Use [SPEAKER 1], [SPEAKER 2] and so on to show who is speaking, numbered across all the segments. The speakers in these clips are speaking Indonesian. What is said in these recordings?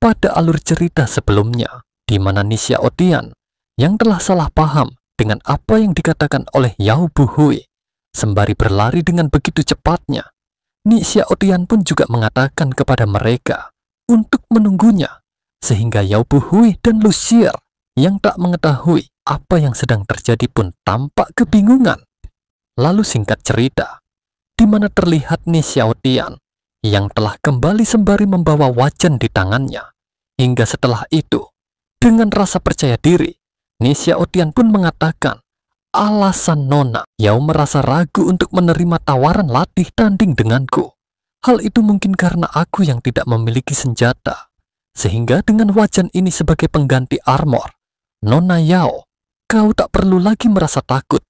[SPEAKER 1] pada alur cerita sebelumnya, di mana Ni Xiaotian yang telah salah paham dengan apa yang dikatakan oleh Yao Buhui, sembari berlari dengan begitu cepatnya. Ni Xiaotian pun juga mengatakan kepada mereka untuk menunggunya, sehingga Yao Buhui dan Lucier yang tak mengetahui apa yang sedang terjadi pun tampak kebingungan. Lalu singkat cerita, di mana terlihat Ni Xiaotian yang telah kembali sembari membawa wajan di tangannya. Hingga setelah itu, dengan rasa percaya diri, Ni Xiaotian pun mengatakan alasan Nona Yao merasa ragu untuk menerima tawaran latih tanding denganku. Hal itu mungkin karena aku yang tidak memiliki senjata. Sehingga dengan wajan ini sebagai pengganti armor, Nona Yao, kau tak perlu lagi merasa takut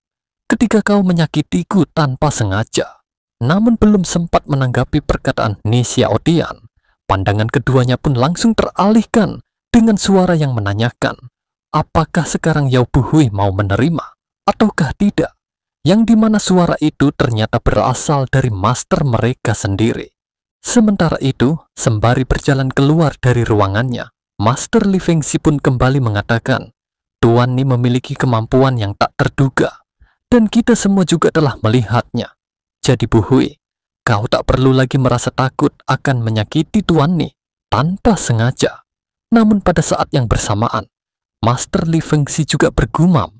[SPEAKER 1] ketika kau menyakitiku tanpa sengaja. Namun belum sempat menanggapi perkataan Ni Xiaotian, pandangan keduanya pun langsung teralihkan dengan suara yang menanyakan, apakah sekarang Yao Buhui mau menerima ataukah tidak, yang dimana suara itu ternyata berasal dari master mereka sendiri. Sementara itu, sembari berjalan keluar dari ruangannya, Master Li Fengxi pun kembali mengatakan, Tuan Ni memiliki kemampuan yang tak terduga, dan kita semua juga telah melihatnya. Jadi Buhui, kau tak perlu lagi merasa takut akan menyakiti Tuan Ni tanpa sengaja. Namun pada saat yang bersamaan, Master Li Fengxi juga bergumam,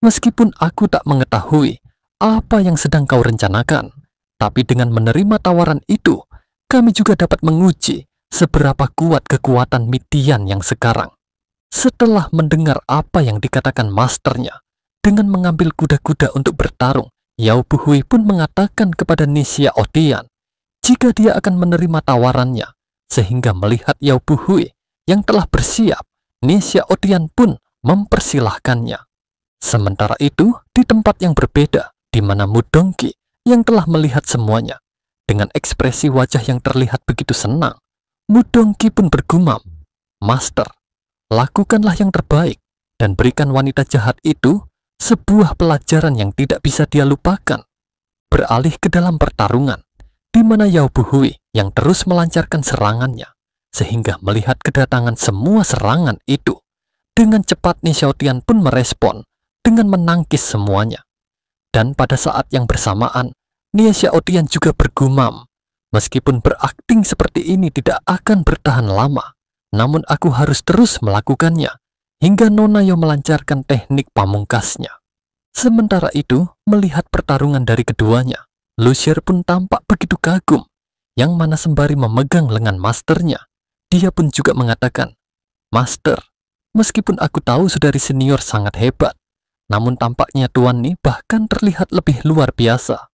[SPEAKER 1] meskipun aku tak mengetahui apa yang sedang kau rencanakan, tapi dengan menerima tawaran itu, kami juga dapat menguji seberapa kuat kekuatan Mitian yang sekarang. Setelah mendengar apa yang dikatakan masternya, dengan mengambil kuda-kuda untuk bertarung, Yao Buhui pun mengatakan kepada Ni Xiaotian jika dia akan menerima tawarannya, sehingga melihat Yao Buhui yang telah bersiap, Ni Xiaotian pun mempersilahkannya. Sementara itu, di tempat yang berbeda, di mana Mudongki yang telah melihat semuanya, dengan ekspresi wajah yang terlihat begitu senang, Mudongki pun bergumam, Master, lakukanlah yang terbaik, dan berikan wanita jahat itu sebuah pelajaran yang tidak bisa dia lupakan. Beralih ke dalam pertarungan, di mana Yao Buhui yang terus melancarkan serangannya, sehingga melihat kedatangan semua serangan itu, dengan cepat Ni Xiaotian pun merespon dengan menangkis semuanya. Dan pada saat yang bersamaan, Ni Xiaotian juga bergumam, meskipun berakting seperti ini tidak akan bertahan lama, namun aku harus terus melakukannya, hingga Nona Yao melancarkan teknik pamungkasnya. Sementara itu, melihat pertarungan dari keduanya, Lucier pun tampak begitu kagum, yang mana sembari memegang lengan masternya, dia pun juga mengatakan, Master, meskipun aku tahu saudari senior sangat hebat, namun tampaknya Tuan Ni bahkan terlihat lebih luar biasa.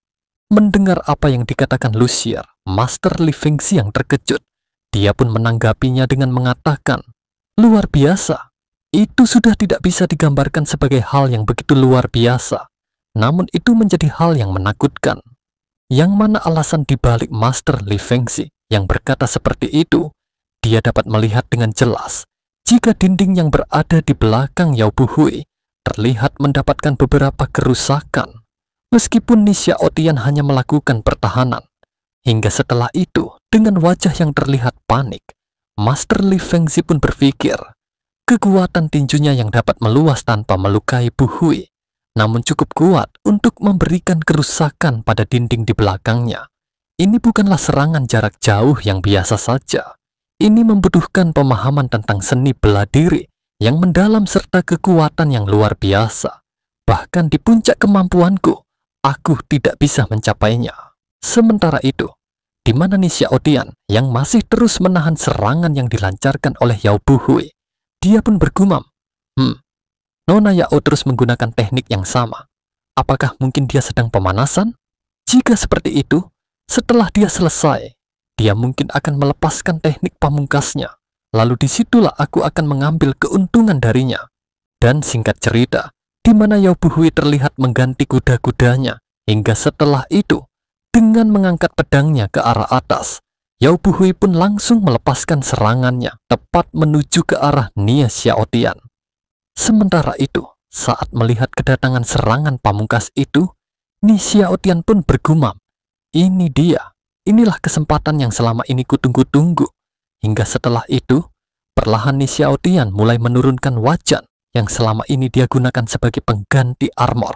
[SPEAKER 1] Mendengar apa yang dikatakan Lucier, Master Li Fengxi yang terkejut, dia pun menanggapinya dengan mengatakan, luar biasa. Itu sudah tidak bisa digambarkan sebagai hal yang begitu luar biasa, namun itu menjadi hal yang menakutkan. Yang mana alasan dibalik Master Li Fengxi yang berkata seperti itu, dia dapat melihat dengan jelas jika dinding yang berada di belakang Yao Buhui terlihat mendapatkan beberapa kerusakan, meskipun Ni Xiaotian hanya melakukan pertahanan. Hingga setelah itu, dengan wajah yang terlihat panik, Master Li Fengxi pun berpikir, kekuatan tinjunya yang dapat meluas tanpa melukai Buhui, namun cukup kuat untuk memberikan kerusakan pada dinding di belakangnya. Ini bukanlah serangan jarak jauh yang biasa saja. Ini membutuhkan pemahaman tentang seni bela diri yang mendalam serta kekuatan yang luar biasa. Bahkan di puncak kemampuanku, aku tidak bisa mencapainya. Sementara itu, di mana Ni Xiaotian yang masih terus menahan serangan yang dilancarkan oleh Yao Buhui, dia pun bergumam, Nona Yao terus menggunakan teknik yang sama. Apakah mungkin dia sedang pemanasan? Jika seperti itu, setelah dia selesai, dia mungkin akan melepaskan teknik pamungkasnya. Lalu disitulah aku akan mengambil keuntungan darinya. Dan singkat cerita, di mana Yao Buhui terlihat mengganti kuda-kudanya, hingga setelah itu, dengan mengangkat pedangnya ke arah atas, Yao Buhui pun langsung melepaskan serangannya tepat menuju ke arah Ni Xiaotian. Sementara itu, saat melihat kedatangan serangan pamungkas itu, Ni Xiaotian pun bergumam, ini dia, inilah kesempatan yang selama ini kutunggu-tunggu. Hingga setelah itu, Perlahan Ni Xiaotian mulai menurunkan wajan yang selama ini dia gunakan sebagai pengganti armor.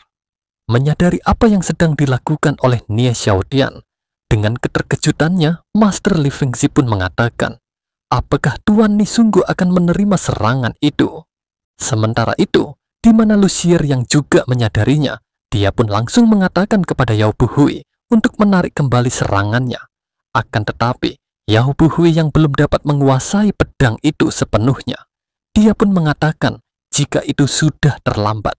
[SPEAKER 1] Menyadari apa yang sedang dilakukan oleh Ni Xiaotian, dengan keterkejutannya, Master Li Fengzi pun mengatakan, apakah Tuan Ni sungguh akan menerima serangan itu? Sementara itu, di mana Lucier yang juga menyadarinya, dia pun langsung mengatakan kepada Yao Buhui untuk menarik kembali serangannya. Akan tetapi, Yao Buhui yang belum dapat menguasai pedang itu sepenuhnya. Dia pun mengatakan jika itu sudah terlambat.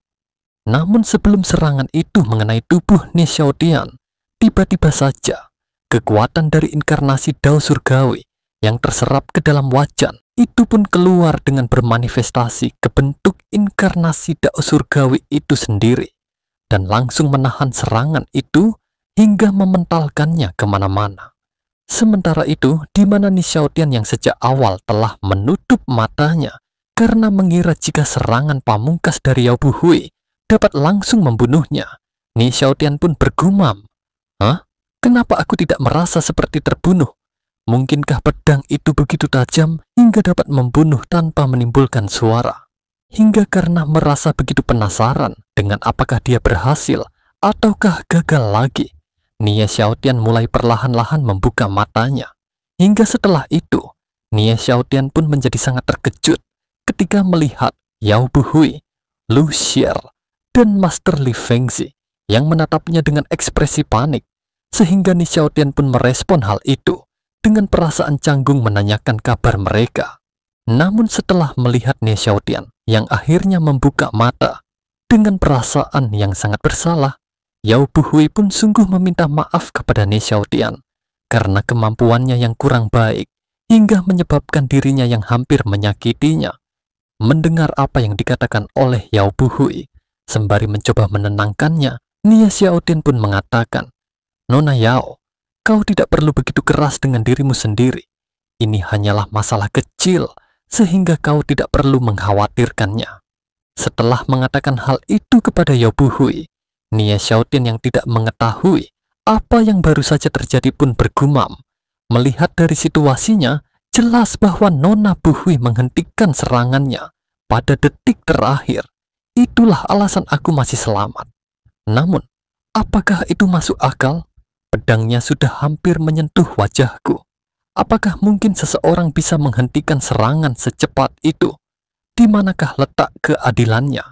[SPEAKER 1] Namun sebelum serangan itu mengenai tubuh Ni Xiaotian, tiba-tiba saja kekuatan dari inkarnasi Dao Surgawi yang terserap ke dalam wajan itu pun keluar dengan bermanifestasi ke bentuk inkarnasi Dao Surgawi itu sendiri dan langsung menahan serangan itu hingga mementalkannya kemana-mana. Sementara itu, di mana Ni Xiaotian yang sejak awal telah menutup matanya karena mengira jika serangan pamungkas dari Yao Buhui dapat langsung membunuhnya, Ni Xiaotian pun bergumam, "Hah? Kenapa aku tidak merasa seperti terbunuh? Mungkinkah pedang itu begitu tajam hingga dapat membunuh tanpa menimbulkan suara?" Hingga karena merasa begitu penasaran dengan apakah dia berhasil ataukah gagal lagi, Ni Xiaotian mulai perlahan-lahan membuka matanya. Hingga setelah itu, Ni Xiaotian pun menjadi sangat terkejut ketika melihat Yao Buhui, Lucier, dan Master Li Fengzi yang menatapnya dengan ekspresi panik, sehingga Ni Xiaotian pun merespon hal itu dengan perasaan canggung menanyakan kabar mereka. Namun setelah melihat Ni Xiaotian yang akhirnya membuka mata dengan perasaan yang sangat bersalah, Yao Buhui pun sungguh meminta maaf kepada Ni Xiaotian karena kemampuannya yang kurang baik hingga menyebabkan dirinya yang hampir menyakitinya. Mendengar apa yang dikatakan oleh Yao Buhui, sembari mencoba menenangkannya, Ni Xiaotian pun mengatakan, "Nona Yao, kau tidak perlu begitu keras dengan dirimu sendiri. Ini hanyalah masalah kecil, sehingga kau tidak perlu mengkhawatirkannya." Setelah mengatakan hal itu kepada Yao Buhui, Ni Xiaotian yang tidak mengetahui apa yang baru saja terjadi pun bergumam. Melihat dari situasinya, jelas bahwa Nona Buhui menghentikan serangannya pada detik terakhir. Itulah alasan aku masih selamat. Namun, apakah itu masuk akal? Pedangnya sudah hampir menyentuh wajahku. Apakah mungkin seseorang bisa menghentikan serangan secepat itu? Di manakah letak keadilannya?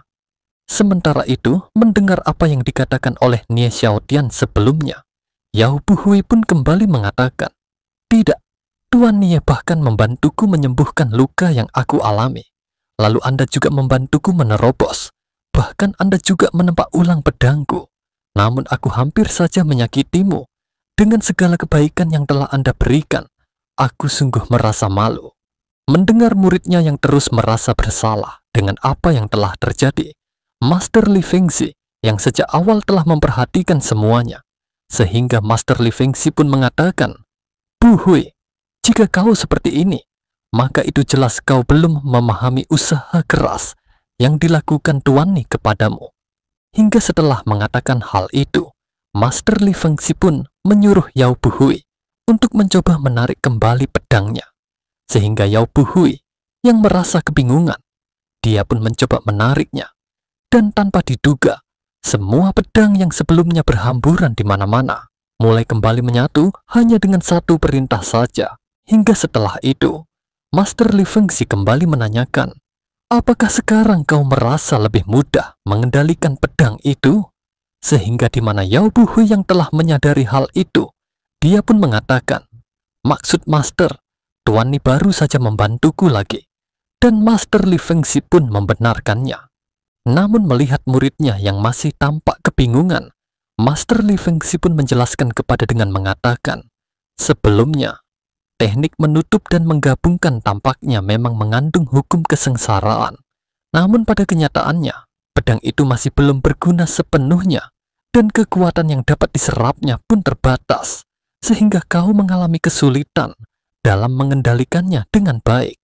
[SPEAKER 1] Sementara itu, mendengar apa yang dikatakan oleh Ni Xiaotian sebelumnya, Yao Buhui pun kembali mengatakan, "Tidak, Tuan Nie bahkan membantuku menyembuhkan luka yang aku alami. Lalu Anda juga membantuku menerobos. Bahkan Anda juga menempa ulang pedangku. Namun aku hampir saja menyakitimu. Dengan segala kebaikan yang telah Anda berikan, aku sungguh merasa malu." Mendengar muridnya yang terus merasa bersalah dengan apa yang telah terjadi, Master Li Fengzi yang sejak awal telah memperhatikan semuanya, sehingga Master Li Fengzi pun mengatakan, "Buhui, jika kau seperti ini, maka itu jelas kau belum memahami usaha keras yang dilakukan Tuan Ni kepadamu." Hingga setelah mengatakan hal itu, Master Li Fengzi pun menyuruh Yao Buhui untuk mencoba menarik kembali pedangnya. Sehingga Yao Buhui yang merasa kebingungan, dia pun mencoba menariknya. Dan tanpa diduga, semua pedang yang sebelumnya berhamburan di mana-mana mulai kembali menyatu hanya dengan satu perintah saja. Hingga setelah itu, Master Li Fengzi kembali menanyakan, "Apakah sekarang kau merasa lebih mudah mengendalikan pedang itu?" Sehingga di mana Yao Buhui yang telah menyadari hal itu, dia pun mengatakan, "Maksud Master, Tuan Ni baru saja membantuku lagi." Dan Master Li Fengzi pun membenarkannya. Namun melihat muridnya yang masih tampak kebingungan, Master Li Fengzi pun menjelaskan kepada dengan mengatakan, "Sebelumnya, teknik menutup dan menggabungkan tampaknya memang mengandung hukum kesengsaraan. Namun pada kenyataannya, pedang itu masih belum berguna sepenuhnya, dan kekuatan yang dapat diserapnya pun terbatas, sehingga kau mengalami kesulitan dalam mengendalikannya dengan baik."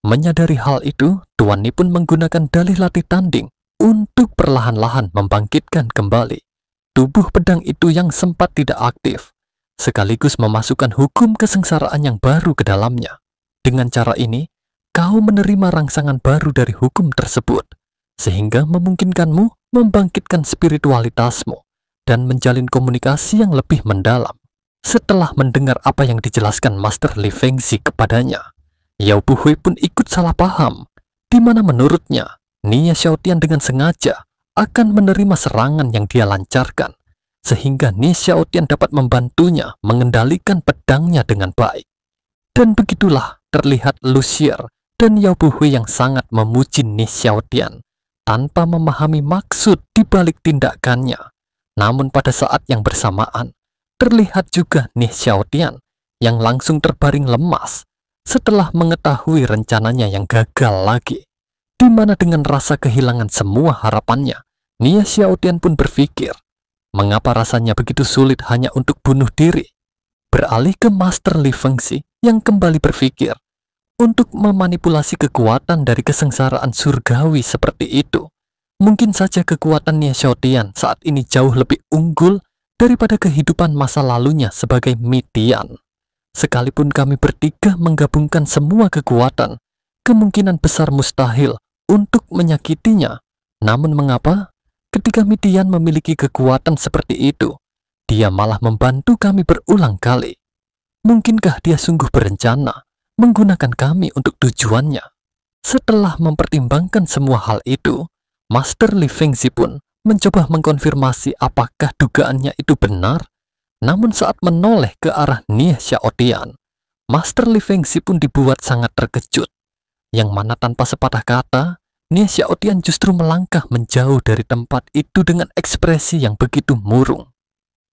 [SPEAKER 1] Menyadari hal itu, Tuan Ni pun menggunakan dalih latih tanding untuk perlahan-lahan membangkitkan kembali tubuh pedang itu yang sempat tidak aktif, sekaligus memasukkan hukum kesengsaraan yang baru ke dalamnya. Dengan cara ini, kau menerima rangsangan baru dari hukum tersebut, sehingga memungkinkanmu membangkitkan spiritualitasmu dan menjalin komunikasi yang lebih mendalam. Setelah mendengar apa yang dijelaskan Master Li Fengzi kepadanya, Yao Buhui pun ikut salah paham, di mana menurutnya Nia Xiaotian dengan sengaja akan menerima serangan yang dia lancarkan, sehingga Nia Xiaotian dapat membantunya mengendalikan pedangnya dengan baik. Dan begitulah terlihat Lu Xier dan Yao Buhui yang sangat memuji Nia Xiaotian tanpa memahami maksud di balik tindakannya. Namun pada saat yang bersamaan, terlihat juga Nia Xiaotian yang langsung terbaring lemas setelah mengetahui rencananya yang gagal lagi, di mana dengan rasa kehilangan semua harapannya, Nia Xiaotian pun berpikir, mengapa rasanya begitu sulit hanya untuk bunuh diri? Beralih ke Master Li Fengzi yang kembali berpikir untuk memanipulasi kekuatan dari kesengsaraan surgawi seperti itu. Mungkin saja kekuatan Nia Xiaotian saat ini jauh lebih unggul daripada kehidupan masa lalunya sebagai Midian. Sekalipun kami bertiga menggabungkan semua kekuatan, kemungkinan besar mustahil untuk menyakitinya. Namun mengapa ketika Midian memiliki kekuatan seperti itu, dia malah membantu kami berulang kali? Mungkinkah dia sungguh berencana menggunakan kami untuk tujuannya? Setelah mempertimbangkan semua hal itu, Master Li Fengzi pun mencoba mengkonfirmasi apakah dugaannya itu benar. Namun saat menoleh ke arah Nia Xiaotian, Master Li Fengzi pun dibuat sangat terkejut, yang mana tanpa sepatah kata, Nia Xiaotian justru melangkah menjauh dari tempat itu dengan ekspresi yang begitu murung.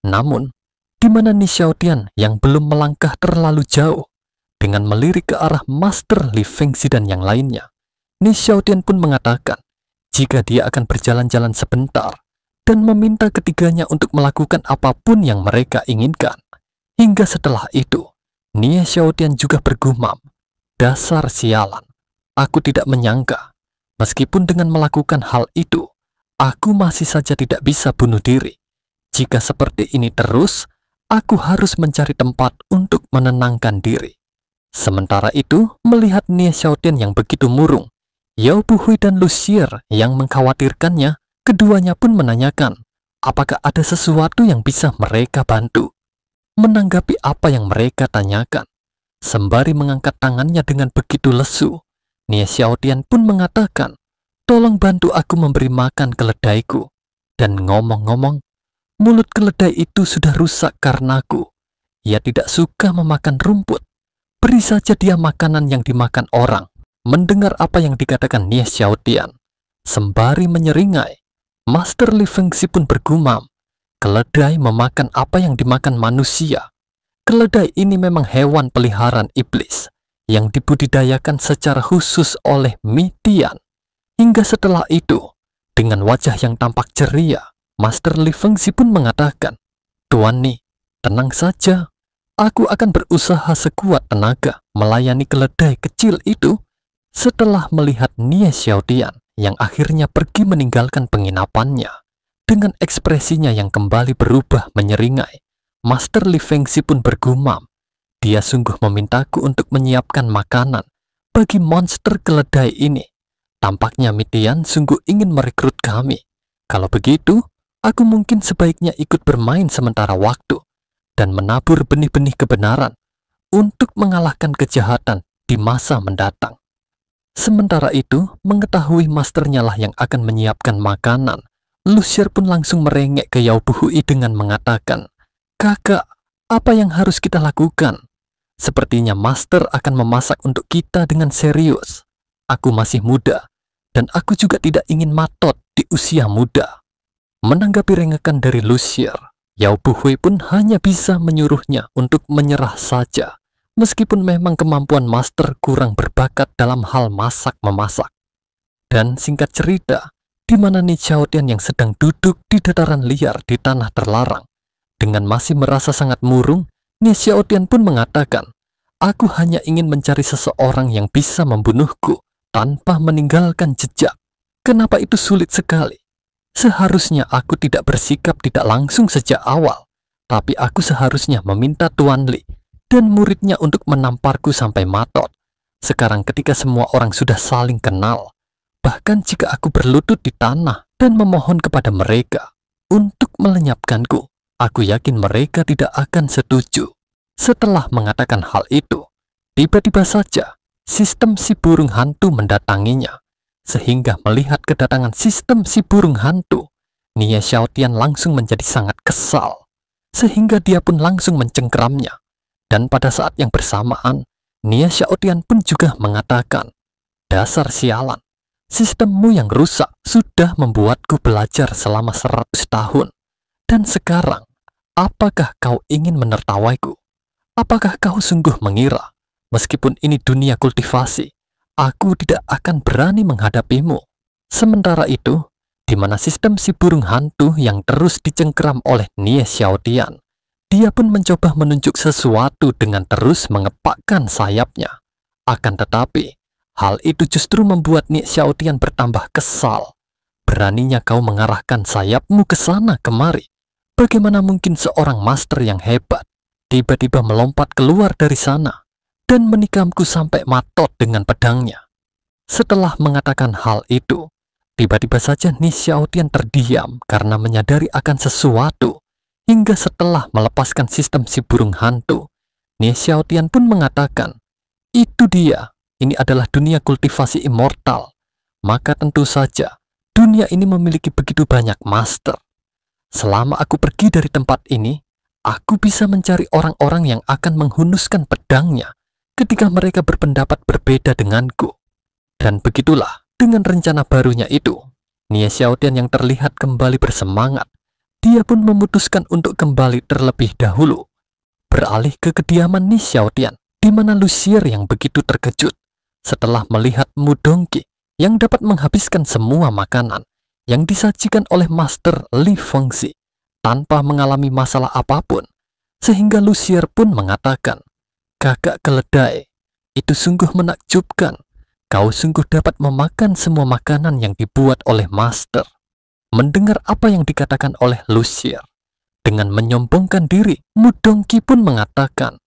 [SPEAKER 1] Namun, di mana Nia Xiaotian yang belum melangkah terlalu jauh, dengan melirik ke arah Master Li Fengzi dan yang lainnya, Nia Xiaotian pun mengatakan jika dia akan berjalan-jalan sebentar dan meminta ketiganya untuk melakukan apapun yang mereka inginkan. Hingga setelah itu, Nia Xiaotian juga bergumam, dasar sialan, aku tidak menyangka, meskipun dengan melakukan hal itu, aku masih saja tidak bisa bunuh diri. Jika seperti ini terus, aku harus mencari tempat untuk menenangkan diri. Sementara itu, melihat Nia Xiaotian yang begitu murung, Yao Buhui dan Lu Xier yang mengkhawatirkannya, keduanya pun menanyakan apakah ada sesuatu yang bisa mereka bantu. Menanggapi apa yang mereka tanyakan, sembari mengangkat tangannya dengan begitu lesu, Nia Xiaotian pun mengatakan, tolong bantu aku memberi makan keledaiku. Dan ngomong-ngomong, mulut keledai itu sudah rusak karenaku. Ia tidak suka memakan rumput. Beri saja dia makanan yang dimakan orang. Mendengar apa yang dikatakan Nia Xiaotian, sembari menyeringai, Master Li Fengzi pun bergumam, keledai memakan apa yang dimakan manusia. Keledai ini memang hewan peliharaan iblis yang dibudidayakan secara khusus oleh Midian. Hingga setelah itu, dengan wajah yang tampak ceria, Master Li Fengzi pun mengatakan, Tuan Ni, tenang saja, aku akan berusaha sekuat tenaga melayani keledai kecil itu. Setelah melihat Nia Xiaotian yang akhirnya pergi meninggalkan penginapannya, dengan ekspresinya yang kembali berubah menyeringai, Master Li Fengzi pun bergumam, dia sungguh memintaku untuk menyiapkan makanan bagi monster keledai ini. Tampaknya Midian sungguh ingin merekrut kami. Kalau begitu, aku mungkin sebaiknya ikut bermain sementara waktu dan menabur benih-benih kebenaran untuk mengalahkan kejahatan di masa mendatang. Sementara itu, mengetahui masternya lah yang akan menyiapkan makanan, Lu Xier pun langsung merengek ke Yao Buhui dengan mengatakan, kakak, apa yang harus kita lakukan? Sepertinya master akan memasak untuk kita dengan serius. Aku masih muda, dan aku juga tidak ingin matot di usia muda. Menanggapi rengekan dari Lu Xier, Yao Buhui pun hanya bisa menyuruhnya untuk menyerah saja. Meskipun memang kemampuan master kurang berbakat dalam hal masak-memasak. Dan singkat cerita, di mana Nia Xiaotian yang sedang duduk di dataran liar di tanah terlarang, dengan masih merasa sangat murung, Nia Xiaotian pun mengatakan, aku hanya ingin mencari seseorang yang bisa membunuhku tanpa meninggalkan jejak. Kenapa itu sulit sekali? Seharusnya aku tidak bersikap tidak langsung sejak awal, tapi aku seharusnya meminta Tuan Li dan muridnya untuk menamparku sampai matot. Sekarang ketika semua orang sudah saling kenal, bahkan jika aku berlutut di tanah dan memohon kepada mereka untuk melenyapkanku, aku yakin mereka tidak akan setuju. Setelah mengatakan hal itu, tiba-tiba saja sistem si burung hantu mendatanginya. Sehingga melihat kedatangan sistem si burung hantu, Nie Xiaotian langsung menjadi sangat kesal. Sehingga dia pun langsung mencengkeramnya. Dan pada saat yang bersamaan, Nie Xiaotian pun juga mengatakan, "Dasar sialan, sistemmu yang rusak sudah membuatku belajar selama 100 tahun. Dan sekarang, apakah kau ingin menertawaiku? Apakah kau sungguh mengira, meskipun ini dunia kultivasi, aku tidak akan berani menghadapimu?" Sementara itu, di mana sistem si burung hantu yang terus dicengkeram oleh Nie Xiaotian, dia pun mencoba menunjuk sesuatu dengan terus mengepakkan sayapnya. Akan tetapi, hal itu justru membuat Nie Xiaotian bertambah kesal. "Beraninya kau mengarahkan sayapmu ke sana kemari. Bagaimana mungkin seorang master yang hebat tiba-tiba melompat keluar dari sana dan menikamku sampai matot dengan pedangnya?" Setelah mengatakan hal itu, tiba-tiba saja Nie Xiaotian terdiam karena menyadari akan sesuatu. Hingga setelah melepaskan sistem si burung hantu, Nie Xiaotian pun mengatakan, "Itu dia, ini adalah dunia kultivasi immortal. Maka tentu saja, dunia ini memiliki begitu banyak master. Selama aku pergi dari tempat ini, aku bisa mencari orang-orang yang akan menghunuskan pedangnya ketika mereka berpendapat berbeda denganku." Dan begitulah, dengan rencana barunya itu, Nie Xiaotian yang terlihat kembali bersemangat, dia pun memutuskan untuk kembali terlebih dahulu, beralih ke kediaman Nie Xiaotian, di mana Lucier yang begitu terkejut setelah melihat Mudongki yang dapat menghabiskan semua makanan yang disajikan oleh Master Li Fengxi tanpa mengalami masalah apapun, sehingga Lucier pun mengatakan, "Kakak keledai, itu sungguh menakjubkan. Kau sungguh dapat memakan semua makanan yang dibuat oleh Master." Mendengar apa yang dikatakan oleh Lucier, dengan menyombongkan diri, Mudongki pun mengatakan,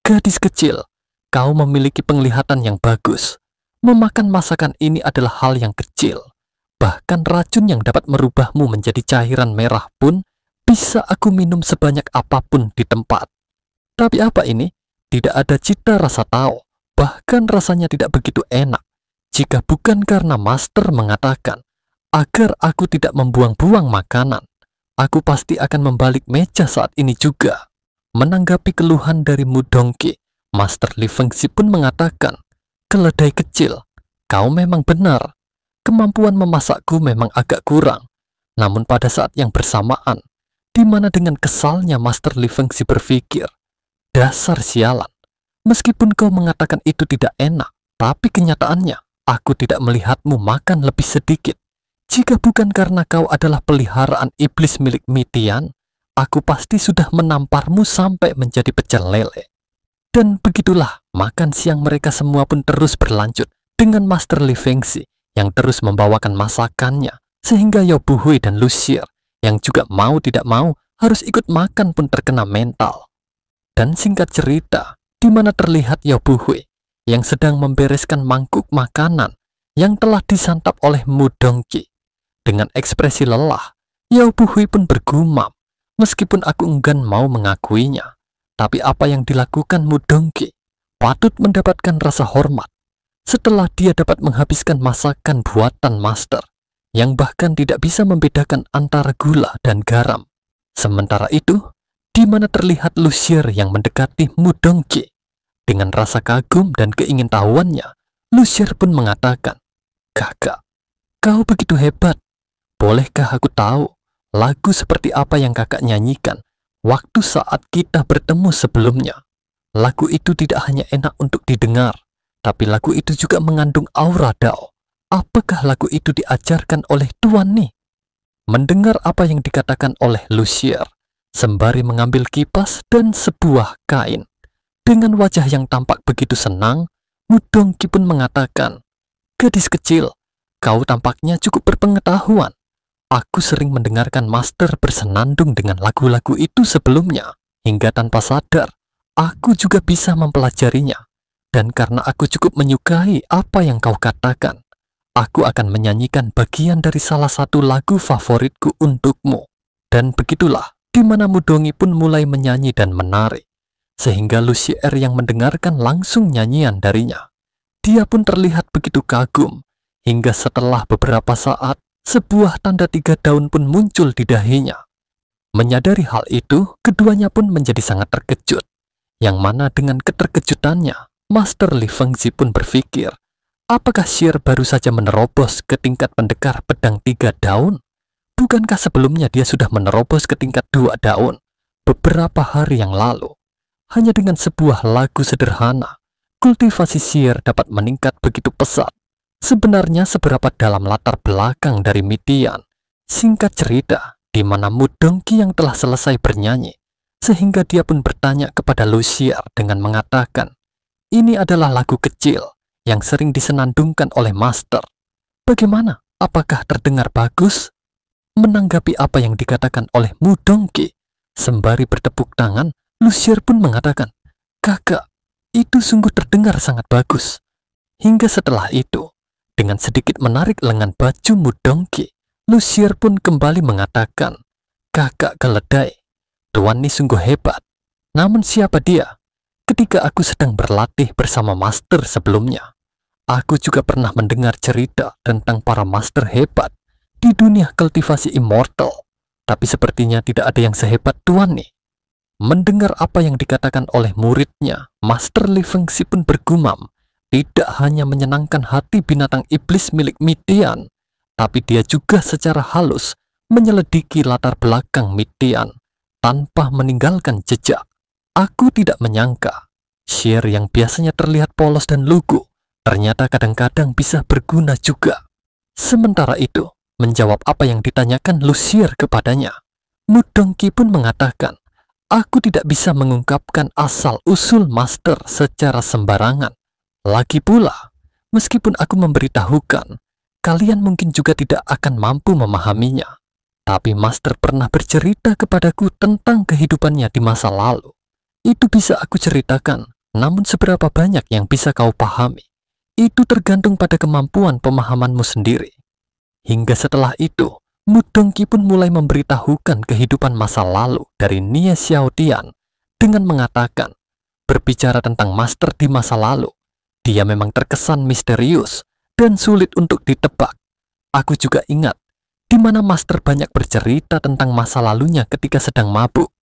[SPEAKER 1] "Gadis kecil, kau memiliki penglihatan yang bagus. Memakan masakan ini adalah hal yang kecil. Bahkan racun yang dapat merubahmu menjadi cairan merah pun bisa aku minum sebanyak apapun di tempat. Tapi apa ini? Tidak ada cita rasa tahu. Bahkan rasanya tidak begitu enak. Jika bukan karena Master mengatakan agar aku tidak membuang-buang makanan, aku pasti akan membalik meja saat ini juga." Menanggapi keluhan dari Mudongki, Master Li Fengxi pun mengatakan, "Keledai kecil, kau memang benar. Kemampuan memasakku memang agak kurang." Namun pada saat yang bersamaan, di mana dengan kesalnya Master Li Fengxi berpikir, "Dasar sialan, meskipun kau mengatakan itu tidak enak, tapi kenyataannya aku tidak melihatmu makan lebih sedikit. Jika bukan karena kau adalah peliharaan iblis milik Mitian, aku pasti sudah menamparmu sampai menjadi pecel lele." Dan begitulah, makan siang mereka semua pun terus berlanjut dengan Master Li Fengxi yang terus membawakan masakannya, sehingga Yao Buhui dan Lucier yang juga mau tidak mau harus ikut makan pun terkena mental. Dan singkat cerita, di mana terlihat Yao Buhui yang sedang membereskan mangkuk makanan yang telah disantap oleh Mudongki. Dengan ekspresi lelah, Yao Buhui pun bergumam, "Meskipun aku enggan mau mengakuinya, tapi apa yang dilakukan Mudongki patut mendapatkan rasa hormat. Setelah dia dapat menghabiskan masakan buatan Master, yang bahkan tidak bisa membedakan antara gula dan garam." Sementara itu, di mana terlihat Lucier yang mendekati Mudongki. Dengan rasa kagum dan keingintahuannya, Lucier pun mengatakan, "Kakak, kau begitu hebat. Bolehkah aku tahu lagu seperti apa yang kakak nyanyikan waktu saat kita bertemu sebelumnya? Lagu itu tidak hanya enak untuk didengar, tapi lagu itu juga mengandung aura Dao. Apakah lagu itu diajarkan oleh Tuan Ni?" Mendengar apa yang dikatakan oleh Lucier, sembari mengambil kipas dan sebuah kain, dengan wajah yang tampak begitu senang, Mudongki pun mengatakan, "Gadis kecil, kau tampaknya cukup berpengetahuan. Aku sering mendengarkan Master bersenandung dengan lagu-lagu itu sebelumnya, hingga tanpa sadar, aku juga bisa mempelajarinya. Dan karena aku cukup menyukai apa yang kau katakan, aku akan menyanyikan bagian dari salah satu lagu favoritku untukmu. Dan begitulah, di mana Mudongi pun mulai menyanyi dan menari, sehingga Lucier yang mendengarkan langsung nyanyian darinya. Dia pun terlihat begitu kagum, hingga setelah beberapa saat, sebuah tanda 3 daun pun muncul di dahinya. Menyadari hal itu, keduanya pun menjadi sangat terkejut, yang mana dengan keterkejutannya, Master Li Fengzi pun berpikir, apakah Xier baru saja menerobos ke tingkat pendekar pedang 3 daun? Bukankah sebelumnya dia sudah menerobos ke tingkat 2 daun beberapa hari yang lalu? Hanya dengan sebuah lagu sederhana, kultivasi Xier dapat meningkat begitu pesat. Sebenarnya seberapa dalam latar belakang dari Midian? Singkat cerita, di mana Mudongki yang telah selesai bernyanyi, sehingga dia pun bertanya kepada Lucier dengan mengatakan, ini adalah lagu kecil yang sering disenandungkan oleh Master. Bagaimana? Apakah terdengar bagus? Menanggapi apa yang dikatakan oleh Mudongki, sembari bertepuk tangan, Lucier pun mengatakan, kakak, itu sungguh terdengar sangat bagus. Hingga setelah itu, dengan sedikit menarik lengan baju Mudongki, Lucier pun kembali mengatakan, kakak keledai, Tuan ini sungguh hebat. Namun siapa dia? Ketika aku sedang berlatih bersama Master sebelumnya, aku juga pernah mendengar cerita tentang para Master hebat di dunia kultivasi immortal. Tapi sepertinya tidak ada yang sehebat Tuan nih. Mendengar apa yang dikatakan oleh muridnya, Master Li Fengzi pun bergumam, tidak hanya menyenangkan hati binatang iblis milik Midian, tapi dia juga secara halus menyelidiki latar belakang Midian tanpa meninggalkan jejak. Aku tidak menyangka, Xier yang biasanya terlihat polos dan lugu, ternyata kadang-kadang bisa berguna juga. Sementara itu, menjawab apa yang ditanyakan Lucier kepadanya, Mudongki pun mengatakan, aku tidak bisa mengungkapkan asal-usul Master secara sembarangan. Lagi pula, meskipun aku memberitahukan, kalian mungkin juga tidak akan mampu memahaminya. Tapi Master pernah bercerita kepadaku tentang kehidupannya di masa lalu. Itu bisa aku ceritakan, namun seberapa banyak yang bisa kau pahami, itu tergantung pada kemampuan pemahamanmu sendiri. Hingga setelah itu, Mudongki pun mulai memberitahukan kehidupan masa lalu dari Nie Xiaotian dengan mengatakan, berbicara tentang Master di masa lalu, dia memang terkesan misterius dan sulit untuk ditebak. Aku juga ingat, di mana Master banyak bercerita tentang masa lalunya ketika sedang mabuk,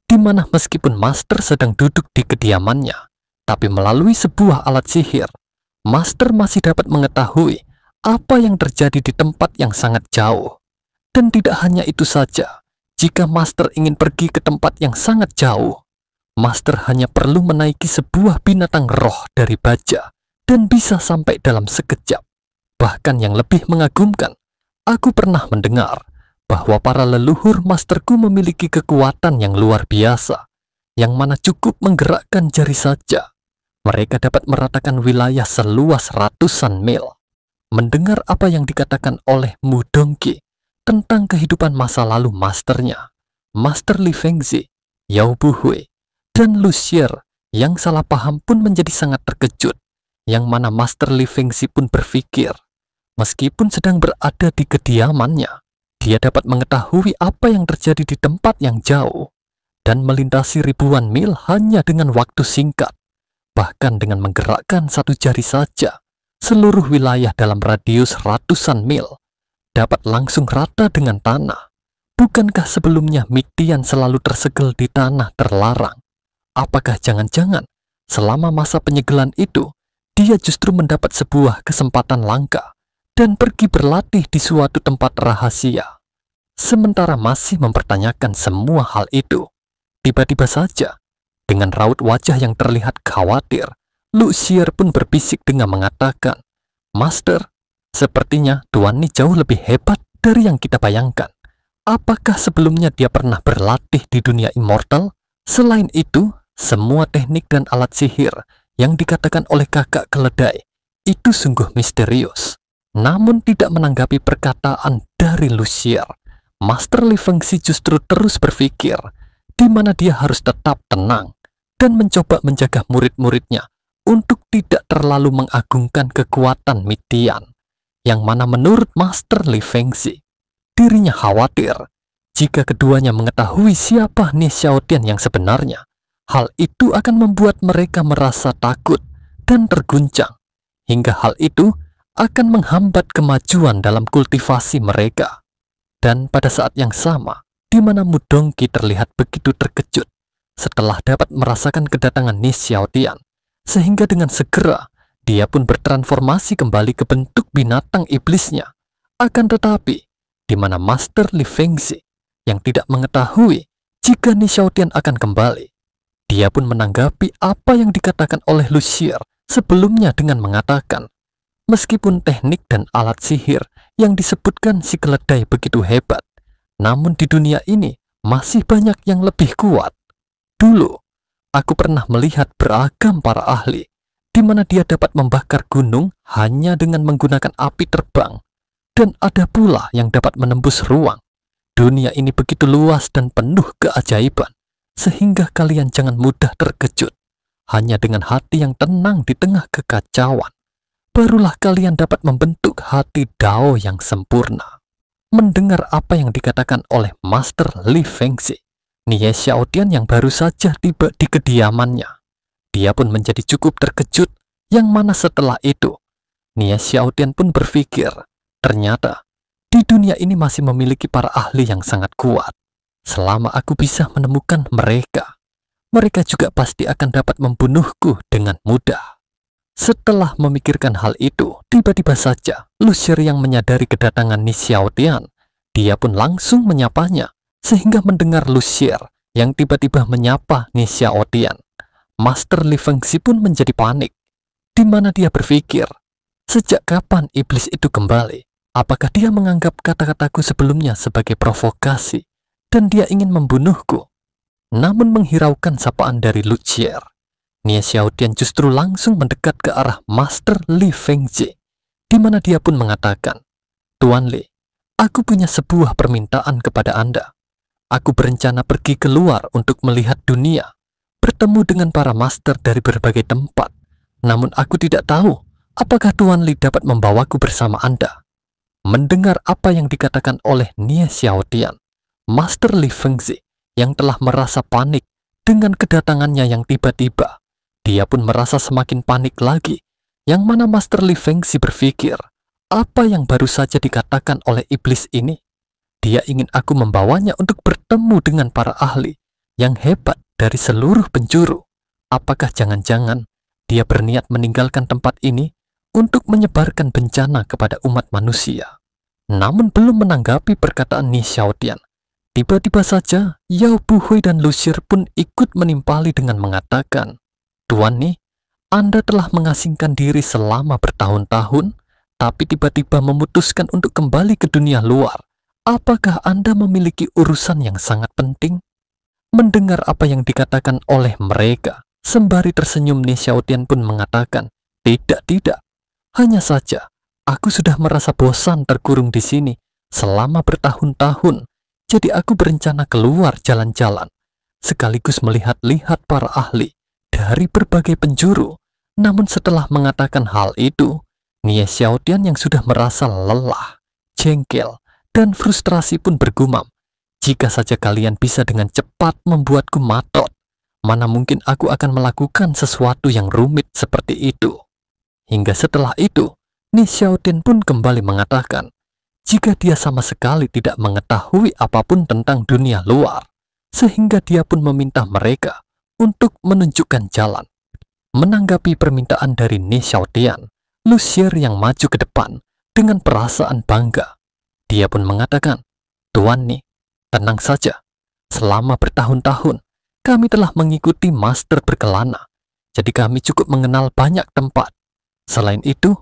[SPEAKER 1] di mana meskipun Master sedang duduk di kediamannya, tapi melalui sebuah alat sihir, Master masih dapat mengetahui apa yang terjadi di tempat yang sangat jauh. Dan tidak hanya itu saja, jika Master ingin pergi ke tempat yang sangat jauh, Master hanya perlu menaiki sebuah binatang roh dari baja dan bisa sampai dalam sekejap. Bahkan yang lebih mengagumkan, aku pernah mendengar bahwa para leluhur Masterku memiliki kekuatan yang luar biasa, yang mana cukup menggerakkan jari saja. Mereka dapat meratakan wilayah seluas ratusan mil. Mendengar apa yang dikatakan oleh Mudongki tentang kehidupan masa lalu Masternya, Master Li Fengzi, Yao Buhui, dan Lucier yang salah paham pun menjadi sangat terkejut, yang mana Master Li Fengzi pun berpikir, meskipun sedang berada di kediamannya, dia dapat mengetahui apa yang terjadi di tempat yang jauh dan melintasi ribuan mil hanya dengan waktu singkat. Bahkan dengan menggerakkan satu jari saja, seluruh wilayah dalam radius ratusan mil dapat langsung rata dengan tanah. Bukankah sebelumnya Midian selalu tersegel di tanah terlarang? Apakah jangan-jangan selama masa penyegelan itu, dia justru mendapat sebuah kesempatan langka dan pergi berlatih di suatu tempat rahasia? Sementara masih mempertanyakan semua hal itu, tiba-tiba saja, dengan raut wajah yang terlihat khawatir, Lucier pun berbisik dengan mengatakan, Master, sepertinya Tuan ini jauh lebih hebat dari yang kita bayangkan. Apakah sebelumnya dia pernah berlatih di dunia immortal? Selain itu, semua teknik dan alat sihir yang dikatakan oleh kakak keledai itu sungguh misterius. Namun tidak menanggapi perkataan dari Lucier, Master Li Fengzi justru terus berpikir di mana dia harus tetap tenang dan mencoba menjaga murid-muridnya untuk tidak terlalu mengagungkan kekuatan Midian, yang mana menurut Master Li Fengzi, dirinya khawatir jika keduanya mengetahui siapa Ni Xiaotian yang sebenarnya. Hal itu akan membuat mereka merasa takut dan terguncang, hingga hal itu akan menghambat kemajuan dalam kultivasi mereka. Dan pada saat yang sama, di mana Mudongki terlihat begitu terkejut setelah dapat merasakan kedatangan Ni Xiaotian, sehingga dengan segera dia pun bertransformasi kembali ke bentuk binatang iblisnya. Akan tetapi, di mana Master Li Fengzi yang tidak mengetahui jika Ni Xiaotian akan kembali, dia pun menanggapi apa yang dikatakan oleh Lu Xie sebelumnya dengan mengatakan, meskipun teknik dan alat sihir yang disebutkan si keledai begitu hebat, namun di dunia ini masih banyak yang lebih kuat. Dulu, aku pernah melihat beragam para ahli, di mana dia dapat membakar gunung hanya dengan menggunakan api terbang, dan ada pula yang dapat menembus ruang. Dunia ini begitu luas dan penuh keajaiban, sehingga kalian jangan mudah terkejut. Hanya dengan hati yang tenang di tengah kekacauan, barulah kalian dapat membentuk hati Dao yang sempurna. Mendengar apa yang dikatakan oleh Master Li Fengzi, Ni Xiaotian yang baru saja tiba di kediamannya, dia pun menjadi cukup terkejut, yang mana setelah itu, Ni Xiaotian pun berpikir, ternyata di dunia ini masih memiliki para ahli yang sangat kuat. Selama aku bisa menemukan mereka, mereka juga pasti akan dapat membunuhku dengan mudah. Setelah memikirkan hal itu, tiba-tiba saja Lu Xie yang menyadari kedatangan Ni Xiaotian. Dia pun langsung menyapanya, sehingga mendengar Lu Xie yang tiba-tiba menyapa Ni Xiaotian, Master Li Fengzi pun menjadi panik, di mana dia berpikir, sejak kapan iblis itu kembali? Apakah dia menganggap kata-kataku sebelumnya sebagai provokasi, dan dia ingin membunuhku? Namun menghiraukan sapaan dari Lu Xie, Ni Xiaotian justru langsung mendekat ke arah Master Li Fengzi, di mana dia pun mengatakan, Tuan Li, aku punya sebuah permintaan kepada Anda. Aku berencana pergi keluar untuk melihat dunia, bertemu dengan para master dari berbagai tempat. Namun aku tidak tahu apakah Tuan Li dapat membawaku bersama Anda. Mendengar apa yang dikatakan oleh Ni Xiaotian, Master Li Fengzi yang telah merasa panik dengan kedatangannya yang tiba-tiba, dia pun merasa semakin panik lagi, yang mana Master Li Fengzi berpikir, apa yang baru saja dikatakan oleh iblis ini? Dia ingin aku membawanya untuk bertemu dengan para ahli yang hebat dari seluruh penjuru. Apakah jangan-jangan dia berniat meninggalkan tempat ini untuk menyebarkan bencana kepada umat manusia? Namun belum menanggapi perkataan Ni Xiaotian, tiba-tiba saja Yao Buhui dan Lu Xie pun ikut menimpali dengan mengatakan, Tuan Ni, Anda telah mengasingkan diri selama bertahun-tahun, tapi tiba-tiba memutuskan untuk kembali ke dunia luar. Apakah Anda memiliki urusan yang sangat penting? Mendengar apa yang dikatakan oleh mereka, sembari tersenyum, Ni Xiaotian pun mengatakan, tidak. Hanya saja, aku sudah merasa bosan terkurung di sini selama bertahun-tahun. Jadi aku berencana keluar jalan-jalan, sekaligus melihat-lihat para ahli dari berbagai penjuru. Namun setelah mengatakan hal itu, Ni Xiaotian yang sudah merasa lelah, jengkel, dan frustrasi pun bergumam, jika saja kalian bisa dengan cepat membuatku matot, mana mungkin aku akan melakukan sesuatu yang rumit seperti itu. Hingga setelah itu, Ni Xiaotian pun kembali mengatakan, jika dia sama sekali tidak mengetahui apapun tentang dunia luar, sehingga dia pun meminta mereka untuk menunjukkan jalan. Menanggapi permintaan dari Ni Xiaotian, Lu Xie yang maju ke depan dengan perasaan bangga. Dia pun mengatakan, Tuan Ni, tenang saja. Selama bertahun-tahun, kami telah mengikuti master berkelana, jadi kami cukup mengenal banyak tempat. Selain itu,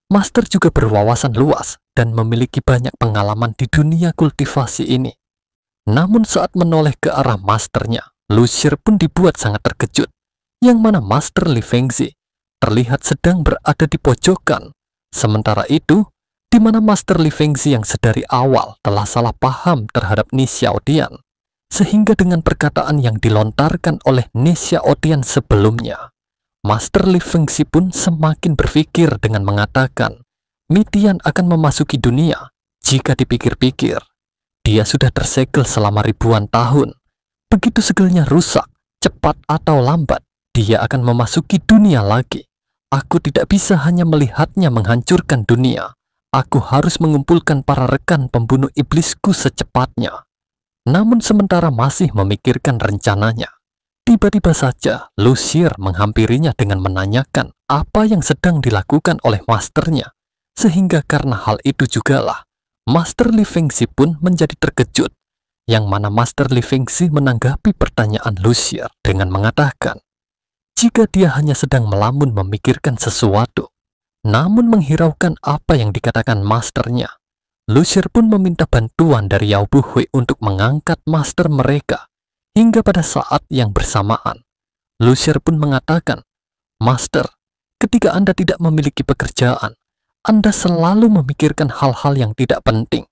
[SPEAKER 1] master juga berwawasan luas dan memiliki banyak pengalaman di dunia kultivasi ini. Namun saat menoleh ke arah masternya, Lu Xie pun dibuat sangat terkejut, yang mana Master Li Fengzi terlihat sedang berada di pojokan. Sementara itu, di mana Master Li Fengzi yang sedari awal telah salah paham terhadap Ni Xiaotian, sehingga dengan perkataan yang dilontarkan oleh Ni Xiaotian sebelumnya, Master Li Fengxi pun semakin berpikir dengan mengatakan, Mitian akan memasuki dunia. Jika dipikir-pikir, dia sudah tersegel selama ribuan tahun. Begitu segelnya rusak, cepat atau lambat, dia akan memasuki dunia lagi. Aku tidak bisa hanya melihatnya menghancurkan dunia. Aku harus mengumpulkan para rekan pembunuh iblisku secepatnya. Namun sementara masih memikirkan rencananya, tiba-tiba saja Lucier menghampirinya dengan menanyakan apa yang sedang dilakukan oleh masternya. Sehingga karena hal itu jugalah, Master Li Fengxi pun menjadi terkejut. Yang mana Master Li Fengxi menanggapi pertanyaan Lucier dengan mengatakan, jika dia hanya sedang melamun memikirkan sesuatu, namun menghiraukan apa yang dikatakan masternya, Lucier pun meminta bantuan dari Yao Buhui untuk mengangkat master mereka. Hingga pada saat yang bersamaan, Lucier pun mengatakan, Master, ketika Anda tidak memiliki pekerjaan, Anda selalu memikirkan hal-hal yang tidak penting.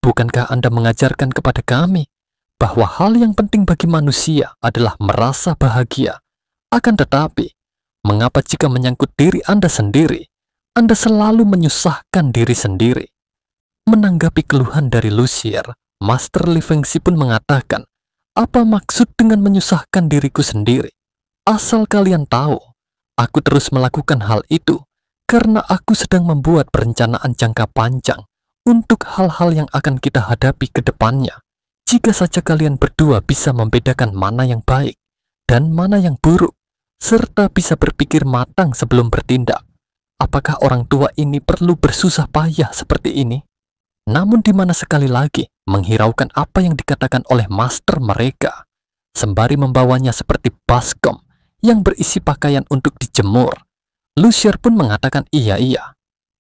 [SPEAKER 1] Bukankah Anda mengajarkan kepada kami bahwa hal yang penting bagi manusia adalah merasa bahagia? Akan tetapi, mengapa jika menyangkut diri Anda sendiri, Anda selalu menyusahkan diri sendiri? Menanggapi keluhan dari Lucier, Master Li Fengxi pun mengatakan, apa maksud dengan menyusahkan diriku sendiri? Asal kalian tahu, aku terus melakukan hal itu karena aku sedang membuat perencanaan jangka panjang untuk hal-hal yang akan kita hadapi ke depannya. Jika saja kalian berdua bisa membedakan mana yang baik dan mana yang buruk, serta bisa berpikir matang sebelum bertindak, apakah orang tua ini perlu bersusah payah seperti ini? Namun di mana sekali lagi menghiraukan apa yang dikatakan oleh master mereka, sembari membawanya seperti baskom yang berisi pakaian untuk dijemur. Lucier pun mengatakan iya,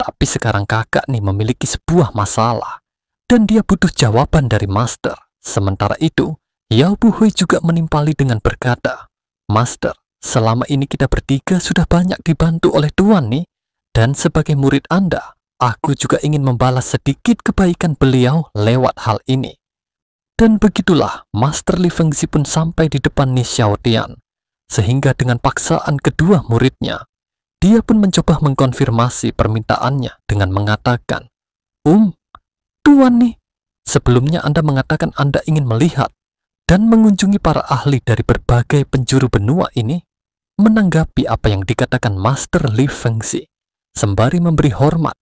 [SPEAKER 1] tapi sekarang kakak nih memiliki sebuah masalah, dan dia butuh jawaban dari master. Sementara itu, Yao Buhui juga menimpali dengan berkata, Master, selama ini kita bertiga sudah banyak dibantu oleh Tuan nih, dan sebagai murid Anda, aku juga ingin membalas sedikit kebaikan beliau lewat hal ini. Dan begitulah Master Li Fengxi pun sampai di depan Ni Xiaotian, sehingga dengan paksaan kedua muridnya, dia pun mencoba mengkonfirmasi permintaannya dengan mengatakan, Tuan nih, sebelumnya Anda mengatakan Anda ingin melihat dan mengunjungi para ahli dari berbagai penjuru benua ini. Menanggapi apa yang dikatakan Master Li Fengxi, sembari memberi hormat,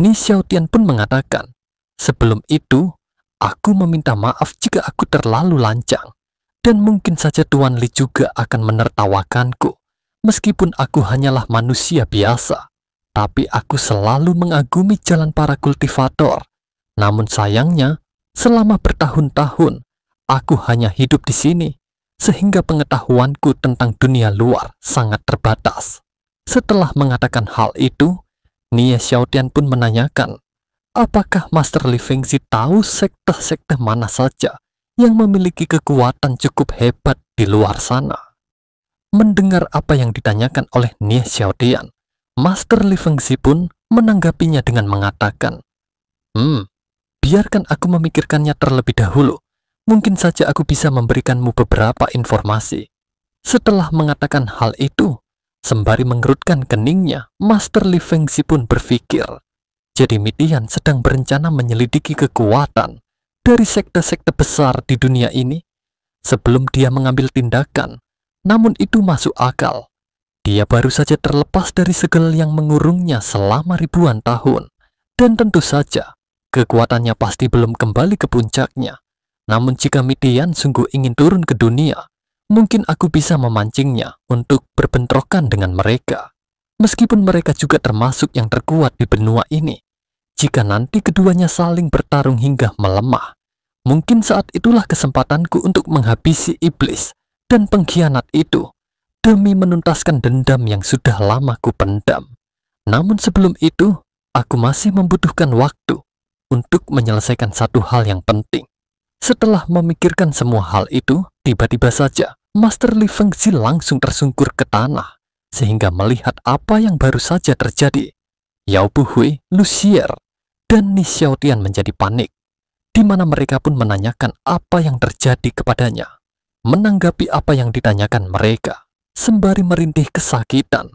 [SPEAKER 1] Ni Xiaotian pun mengatakan, sebelum itu, aku meminta maaf jika aku terlalu lancang, dan mungkin saja Tuan Li juga akan menertawakanku. Meskipun aku hanyalah manusia biasa, tapi aku selalu mengagumi jalan para kultivator. Namun sayangnya, selama bertahun-tahun, aku hanya hidup di sini, sehingga pengetahuanku tentang dunia luar sangat terbatas. Setelah mengatakan hal itu, Ni Xiaotian pun menanyakan, apakah Master Li Fengxi tahu sekte-sekte mana saja yang memiliki kekuatan cukup hebat di luar sana? Mendengar apa yang ditanyakan oleh Ni Xiaotian, Master Li Fengxi pun menanggapinya dengan mengatakan, biarkan aku memikirkannya terlebih dahulu. Mungkin saja aku bisa memberikanmu beberapa informasi. Setelah mengatakan hal itu, sembari mengerutkan keningnya, Master Li Fengxi pun berpikir, jadi Mitian sedang berencana menyelidiki kekuatan dari sekte-sekte besar di dunia ini sebelum dia mengambil tindakan. Namun itu masuk akal. Dia baru saja terlepas dari segel yang mengurungnya selama ribuan tahun. Dan tentu saja, kekuatannya pasti belum kembali ke puncaknya. Namun jika Mitian sungguh ingin turun ke dunia, mungkin aku bisa memancingnya untuk berbentrokan dengan mereka. Meskipun mereka juga termasuk yang terkuat di benua ini. Jika nanti keduanya saling bertarung hingga melemah, mungkin saat itulah kesempatanku untuk menghabisi iblis dan pengkhianat itu, demi menuntaskan dendam yang sudah lama ku pendam. Namun sebelum itu, aku masih membutuhkan waktu untuk menyelesaikan satu hal yang penting. Setelah memikirkan semua hal itu, tiba-tiba saja Master Li Fengxi langsung tersungkur ke tanah, sehingga melihat apa yang baru saja terjadi. Yao Buhui, Lucier, dan Ni Xiaotian menjadi panik, di mana mereka pun menanyakan apa yang terjadi kepadanya. Menanggapi apa yang ditanyakan mereka, Sembari merintih kesakitan,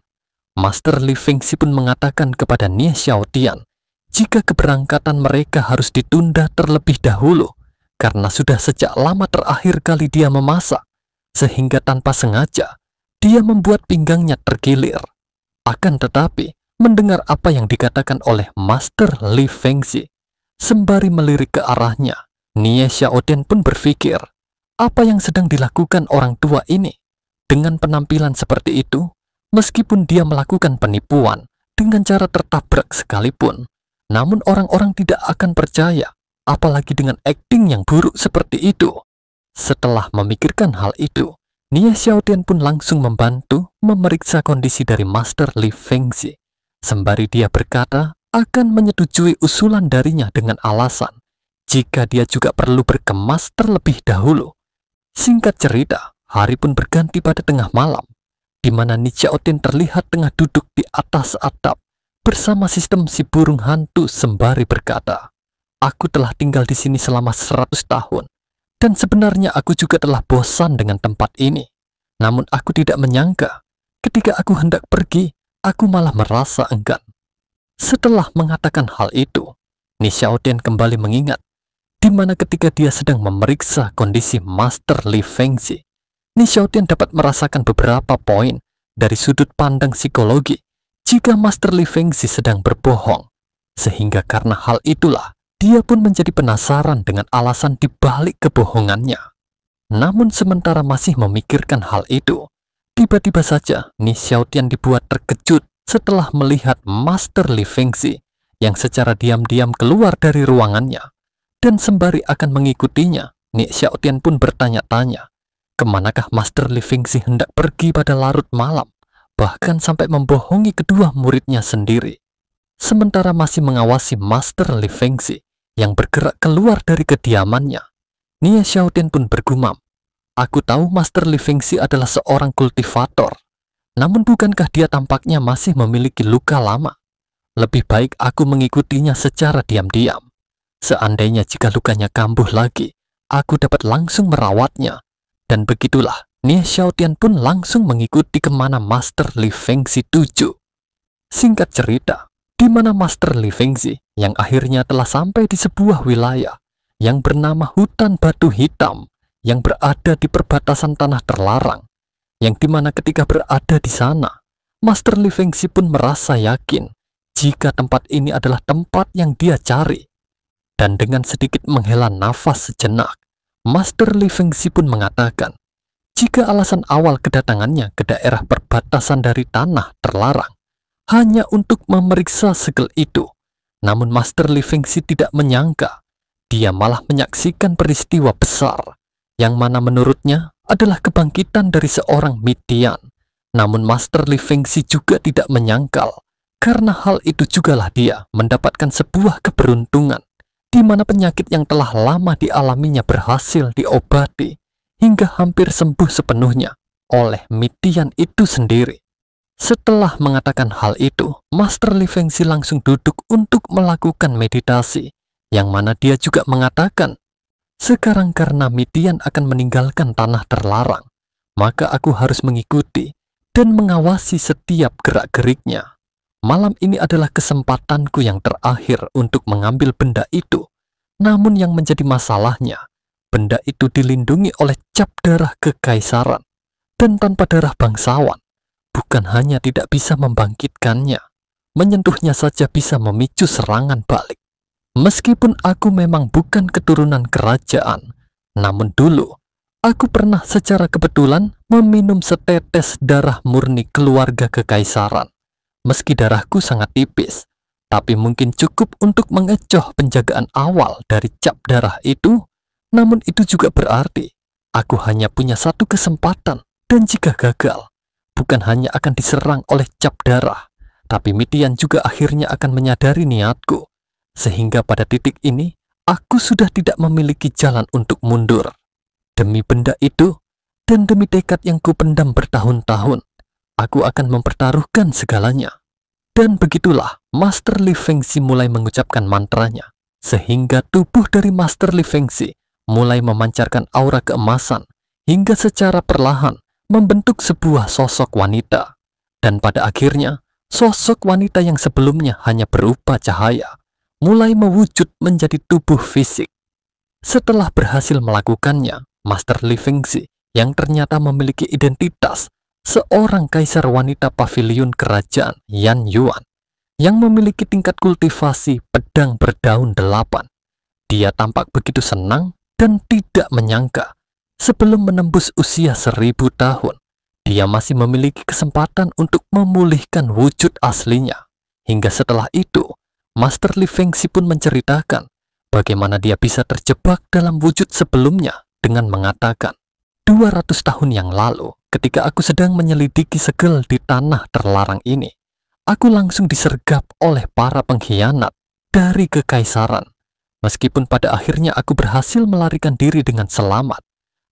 [SPEAKER 1] Master Li Fengxi pun mengatakan kepada Nie Xiaotian jika keberangkatan mereka harus ditunda terlebih dahulu karena sudah sejak lama terakhir kali dia memasak, sehingga tanpa sengaja dia membuat pinggangnya terkilir. Akan tetapi, mendengar apa yang dikatakan oleh Master Li Fengxi, sembari melirik ke arahnya, Nie Xiaotian pun berpikir, apa yang sedang dilakukan orang tua ini? Dengan penampilan seperti itu, meskipun dia melakukan penipuan dengan cara tertabrak sekalipun, namun orang-orang tidak akan percaya, apalagi dengan akting yang buruk seperti itu. Setelah memikirkan hal itu, Nie Xiaotian pun langsung membantu memeriksa kondisi dari Master Li Fengxi, sembari dia berkata akan menyetujui usulan darinya dengan alasan jika dia juga perlu berkemas terlebih dahulu. Singkat cerita, hari pun berganti pada tengah malam, di mana Nie Xiaotian terlihat tengah duduk di atas atap bersama sistem si burung hantu sembari berkata, "Aku telah tinggal di sini selama 100 tahun, dan sebenarnya aku juga telah bosan dengan tempat ini. Namun aku tidak menyangka, ketika aku hendak pergi, aku malah merasa enggan." Setelah mengatakan hal itu, Nie Xiaotian kembali mengingat di mana ketika dia sedang memeriksa kondisi Master Li Fengxi, Nie Xiaotian dapat merasakan beberapa poin dari sudut pandang psikologi jika Master Li Fengxi sedang berbohong, sehingga karena hal itulah dia pun menjadi penasaran dengan alasan dibalik kebohongannya. Namun sementara masih memikirkan hal itu, tiba-tiba saja Nie Xiaotian dibuat terkejut setelah melihat Master Li Fengxi yang secara diam-diam keluar dari ruangannya. Dan sembari akan mengikutinya, Nie Xiaotian pun bertanya-tanya, kemanakah Master Li Fengxi hendak pergi pada larut malam, bahkan sampai membohongi kedua muridnya sendiri. Sementara masih mengawasi Master Li Fengxi yang bergerak keluar dari kediamannya, Nie Xiaotian pun bergumam, aku tahu Master Li Fengxi adalah seorang kultivator, namun bukankah dia tampaknya masih memiliki luka lama? Lebih baik aku mengikutinya secara diam-diam. Seandainya jika lukanya kambuh lagi, aku dapat langsung merawatnya. Dan begitulah, Nie Xiaotian pun langsung mengikuti kemana Master Li Fengxi tuju. Singkat cerita, di mana Master Li Fengxi yang akhirnya telah sampai di sebuah wilayah yang bernama Hutan Batu Hitam yang berada di perbatasan tanah terlarang, yang dimana ketika berada di sana, Master Li Fengxi pun merasa yakin jika tempat ini adalah tempat yang dia cari. Dan dengan sedikit menghela nafas sejenak, Master Li Fengxi pun mengatakan, jika alasan awal kedatangannya ke daerah perbatasan dari tanah terlarang hanya untuk memeriksa segel itu, namun Master Li Fengxi tidak menyangka, dia malah menyaksikan peristiwa besar, yang mana menurutnya adalah kebangkitan dari seorang Mitian. Namun Master Li Fengxi juga tidak menyangkal, karena hal itu jugalah dia mendapatkan sebuah keberuntungan, di mana penyakit yang telah lama dialaminya berhasil diobati hingga hampir sembuh sepenuhnya oleh Mitian itu sendiri. Setelah mengatakan hal itu, Master Li Fengxi langsung duduk untuk melakukan meditasi, yang mana dia juga mengatakan, sekarang karena Mitian akan meninggalkan tanah terlarang, maka aku harus mengikuti dan mengawasi setiap gerak-geriknya. Malam ini adalah kesempatanku yang terakhir untuk mengambil benda itu. Namun yang menjadi masalahnya, benda itu dilindungi oleh cap darah kekaisaran. Dan tanpa darah bangsawan, bukan hanya tidak bisa membangkitkannya, menyentuhnya saja bisa memicu serangan balik. Meskipun aku memang bukan keturunan kerajaan, namun dulu, aku pernah secara kebetulan meminum setetes darah murni keluarga kekaisaran. Meski darahku sangat tipis, tapi mungkin cukup untuk mengecoh penjagaan awal dari cap darah itu. Namun itu juga berarti aku hanya punya satu kesempatan, dan jika gagal, bukan hanya akan diserang oleh cap darah, tapi Mitian juga akhirnya akan menyadari niatku, sehingga pada titik ini aku sudah tidak memiliki jalan untuk mundur. Demi benda itu, dan demi tekad yang kupendam bertahun-tahun, aku akan mempertaruhkan segalanya. Dan begitulah Master Li Fengxi mulai mengucapkan mantranya, sehingga tubuh dari Master Li Fengxi mulai memancarkan aura keemasan, hingga secara perlahan membentuk sebuah sosok wanita. Dan pada akhirnya, sosok wanita yang sebelumnya hanya berupa cahaya, mulai mewujud menjadi tubuh fisik. Setelah berhasil melakukannya, Master Li Fengxi yang ternyata memiliki identitas seorang kaisar wanita pavilion kerajaan Yan Yuan yang memiliki tingkat kultivasi pedang berdaun 8. Dia tampak begitu senang dan tidak menyangka sebelum menembus usia 1000 tahun, dia masih memiliki kesempatan untuk memulihkan wujud aslinya. Hingga setelah itu, Master Li Fengxi pun menceritakan bagaimana dia bisa terjebak dalam wujud sebelumnya dengan mengatakan, 200 tahun yang lalu, ketika aku sedang menyelidiki segel di tanah terlarang ini, aku langsung disergap oleh para pengkhianat dari kekaisaran. Meskipun pada akhirnya aku berhasil melarikan diri dengan selamat,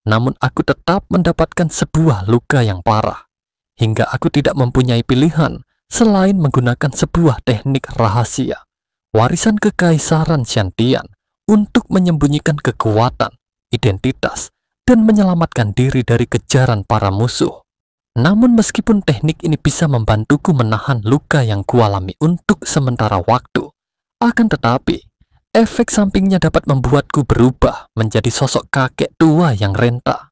[SPEAKER 1] namun aku tetap mendapatkan sebuah luka yang parah, hingga aku tidak mempunyai pilihan selain menggunakan sebuah teknik rahasia, warisan kekaisaran Xiantian, untuk menyembunyikan kekuatan, identitas, dan menyelamatkan diri dari kejaran para musuh. Namun meskipun teknik ini bisa membantuku menahan luka yang kualami untuk sementara waktu, akan tetapi efek sampingnya dapat membuatku berubah menjadi sosok kakek tua yang renta.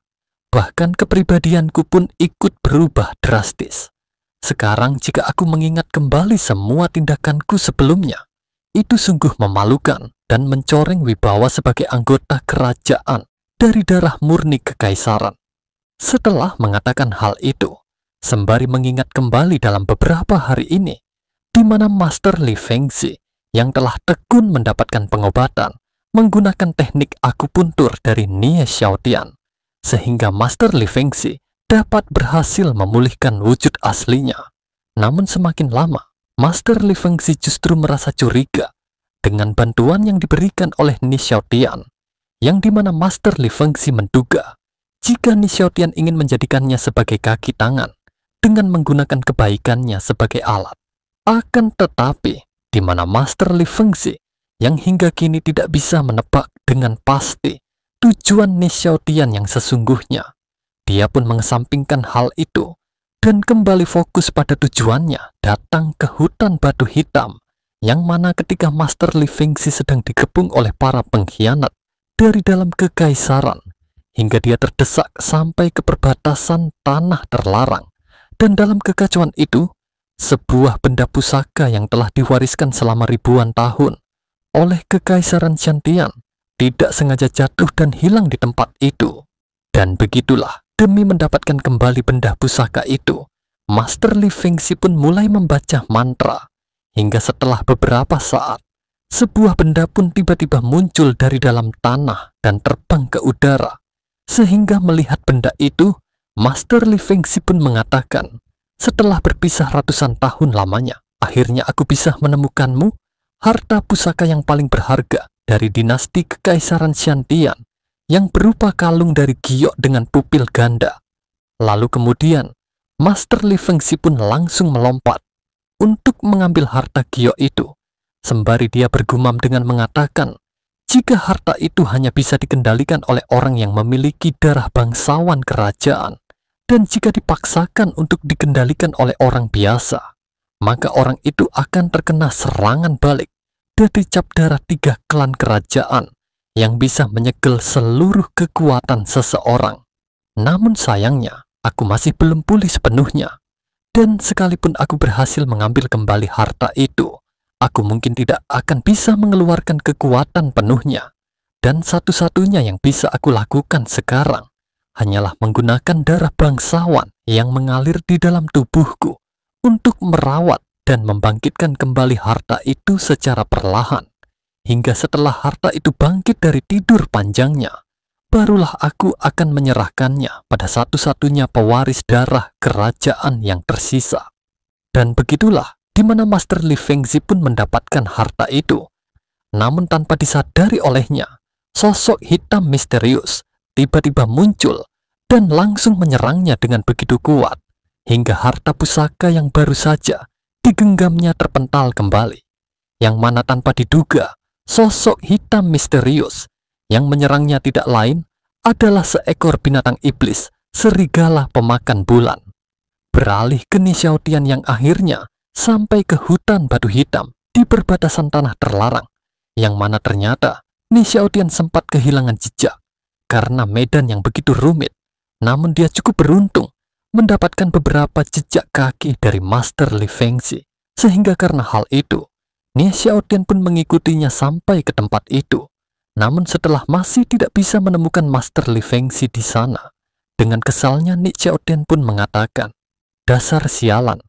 [SPEAKER 1] Bahkan kepribadianku pun ikut berubah drastis. Sekarang jika aku mengingat kembali semua tindakanku sebelumnya, itu sungguh memalukan dan mencoreng wibawa sebagai anggota kerajaan dari darah murni kekaisaran. Setelah mengatakan hal itu, sembari mengingat kembali dalam beberapa hari ini, di mana Master Li Fengxi yang telah tekun mendapatkan pengobatan menggunakan teknik akupuntur dari Nie Xiaotian, sehingga Master Li Fengxi dapat berhasil memulihkan wujud aslinya. Namun semakin lama, Master Li Fengxi justru merasa curiga dengan bantuan yang diberikan oleh Nie Xiaotian, yang dimana Master Li Fengxi menduga jika Nie Xiaotian ingin menjadikannya sebagai kaki tangan dengan menggunakan kebaikannya sebagai alat. Akan tetapi, di mana Master Li Fengxi yang hingga kini tidak bisa menebak dengan pasti tujuan Nie Xiaotian yang sesungguhnya, dia pun mengesampingkan hal itu dan kembali fokus pada tujuannya datang ke hutan batu hitam, yang mana ketika Master Li Fengxi sedang dikepung oleh para pengkhianat dari dalam kekaisaran, hingga dia terdesak sampai ke perbatasan tanah terlarang. Dan dalam kekacauan itu, sebuah benda pusaka yang telah diwariskan selama ribuan tahun oleh kekaisaran Xiantian tidak sengaja jatuh dan hilang di tempat itu. Dan begitulah, demi mendapatkan kembali benda pusaka itu, Master Li Fengxi pun mulai membaca mantra, hingga setelah beberapa saat, sebuah benda pun tiba-tiba muncul dari dalam tanah dan terbang ke udara. Sehingga melihat benda itu, Master Li Fengxi pun mengatakan, setelah berpisah ratusan tahun lamanya, akhirnya aku bisa menemukanmu, harta pusaka yang paling berharga dari dinasti kekaisaran Xiantian, yang berupa kalung dari giok dengan pupil ganda. Lalu kemudian, Master Li Fengxi pun langsung melompat untuk mengambil harta giok itu, sembari dia bergumam dengan mengatakan, jika harta itu hanya bisa dikendalikan oleh orang yang memiliki darah bangsawan kerajaan, dan jika dipaksakan untuk dikendalikan oleh orang biasa, maka orang itu akan terkena serangan balik dari cap darah 3 klan kerajaan yang bisa menyegel seluruh kekuatan seseorang. Namun sayangnya, aku masih belum pulih sepenuhnya. Dan sekalipun aku berhasil mengambil kembali harta itu, aku mungkin tidak akan bisa mengeluarkan kekuatan penuhnya. Dan satu-satunya yang bisa aku lakukan sekarang hanyalah menggunakan darah bangsawan yang mengalir di dalam tubuhku untuk merawat dan membangkitkan kembali harta itu secara perlahan. Hingga setelah harta itu bangkit dari tidur panjangnya, barulah aku akan menyerahkannya pada satu-satunya pewaris darah kerajaan yang tersisa. Dan begitulah di mana Master Li Fengxi pun mendapatkan harta itu. Namun tanpa disadari olehnya, sosok hitam misterius tiba-tiba muncul dan langsung menyerangnya dengan begitu kuat, hingga harta pusaka yang baru saja digenggamnya terpental kembali, yang mana tanpa diduga, sosok hitam misterius yang menyerangnya tidak lain adalah seekor binatang iblis serigala pemakan bulan. Beralih ke Ni Xiaotian yang akhirnya sampai ke hutan batu hitam di perbatasan tanah terlarang, yang mana ternyata Ni Xiaotian sempat kehilangan jejak karena medan yang begitu rumit. Namun dia cukup beruntung mendapatkan beberapa jejak kaki dari Master Li Fengxi, sehingga karena hal itu Ni Xiaotian pun mengikutinya sampai ke tempat itu. Namun setelah masih tidak bisa menemukan Master Li Fengxi di sana, dengan kesalnya Ni Xiaotian pun mengatakan, "Dasar sialan,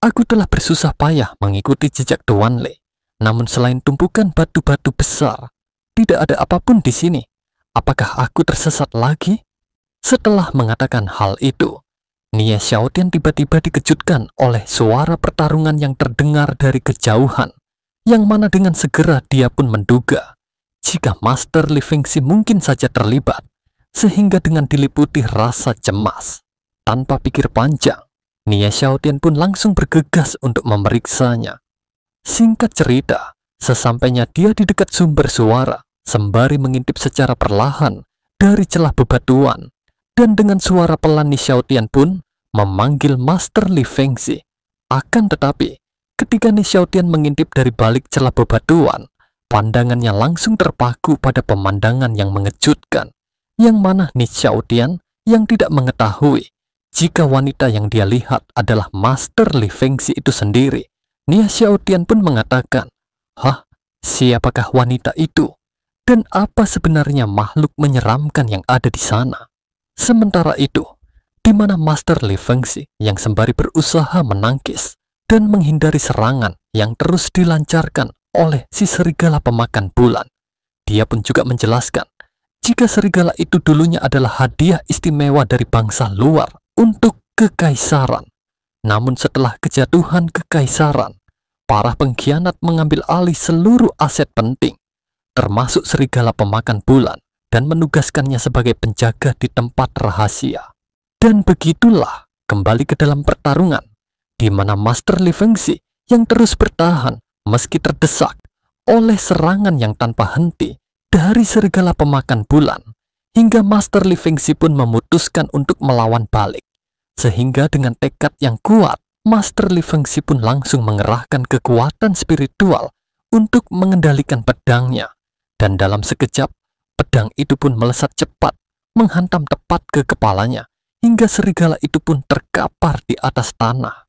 [SPEAKER 1] aku telah bersusah payah mengikuti jejak Tuan Li. Namun selain tumpukan batu-batu besar, tidak ada apapun di sini. Apakah aku tersesat lagi?" Setelah mengatakan hal itu, Ni Xiaotian tiba-tiba dikejutkan oleh suara pertarungan yang terdengar dari kejauhan, yang mana dengan segera dia pun menduga jika Master Li Fengxi mungkin saja terlibat, sehingga dengan diliputi rasa cemas, tanpa pikir panjang, Ni Xiaotian pun langsung bergegas untuk memeriksanya. Singkat cerita, sesampainya dia di dekat sumber suara, sembari mengintip secara perlahan dari celah bebatuan, dan dengan suara pelan Ni Xiaotian pun memanggil Master Li Fengxi. Akan tetapi, ketika Ni Xiaotian mengintip dari balik celah bebatuan, pandangannya langsung terpaku pada pemandangan yang mengejutkan, yang mana Ni Xiaotian yang tidak mengetahui jika wanita yang dia lihat adalah Master Li Fengxi itu sendiri. Ni Xiaotian pun mengatakan, "Hah, siapakah wanita itu? Dan apa sebenarnya makhluk menyeramkan yang ada di sana?" Sementara itu, di mana Master Li Fengxi yang sembari berusaha menangkis dan menghindari serangan yang terus dilancarkan oleh si serigala pemakan bulan, dia pun juga menjelaskan jika serigala itu dulunya adalah hadiah istimewa dari bangsa luar untuk kekaisaran. Namun setelah kejatuhan kekaisaran, para pengkhianat mengambil alih seluruh aset penting, termasuk serigala pemakan bulan, dan menugaskannya sebagai penjaga di tempat rahasia. Dan begitulah kembali ke dalam pertarungan, di mana Master Li Fengxi yang terus bertahan meski terdesak oleh serangan yang tanpa henti dari serigala pemakan bulan, hingga Master Li Fengxi pun memutuskan untuk melawan balik. Sehingga dengan tekad yang kuat, Master Li Fengxi pun langsung mengerahkan kekuatan spiritual untuk mengendalikan pedangnya. Dan dalam sekejap, pedang itu pun melesat cepat, menghantam tepat ke kepalanya, hingga serigala itu pun terkapar di atas tanah.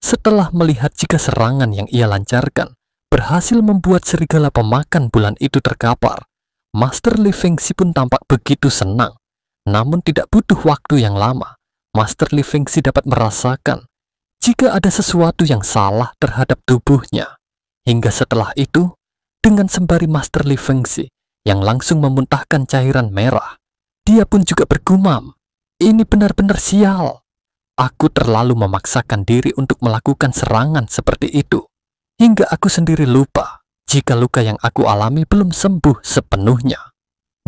[SPEAKER 1] Setelah melihat jika serangan yang ia lancarkan berhasil membuat serigala pemakan bulan itu terkapar, Master Li Fengxi pun tampak begitu senang. Namun tidak butuh waktu yang lama, Master Li Fengxi dapat merasakan jika ada sesuatu yang salah terhadap tubuhnya. Hingga setelah itu, dengan sembari Master Li Fengxi yang langsung memuntahkan cairan merah, dia pun juga bergumam, "Ini benar-benar sial. Aku terlalu memaksakan diri untuk melakukan serangan seperti itu, hingga aku sendiri lupa jika luka yang aku alami belum sembuh sepenuhnya."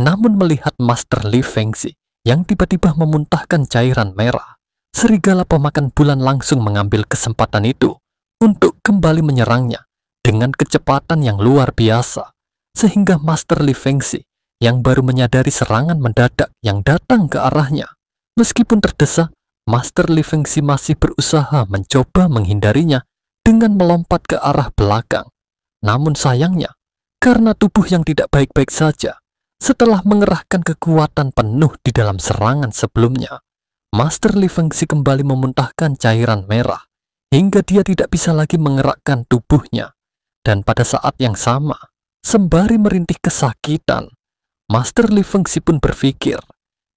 [SPEAKER 1] Namun melihat Master Li Fengxi yang tiba-tiba memuntahkan cairan merah, serigala pemakan bulan langsung mengambil kesempatan itu untuk kembali menyerangnya dengan kecepatan yang luar biasa, sehingga Master Li Fengxi yang baru menyadari serangan mendadak yang datang ke arahnya, meskipun terdesak, Master Li Fengxi masih berusaha mencoba menghindarinya dengan melompat ke arah belakang. Namun sayangnya, karena tubuh yang tidak baik-baik saja, setelah mengerahkan kekuatan penuh di dalam serangan sebelumnya, Master Li Fengxi kembali memuntahkan cairan merah, hingga dia tidak bisa lagi menggerakkan tubuhnya. Dan pada saat yang sama, sembari merintih kesakitan, Master Li Fengxi pun berpikir,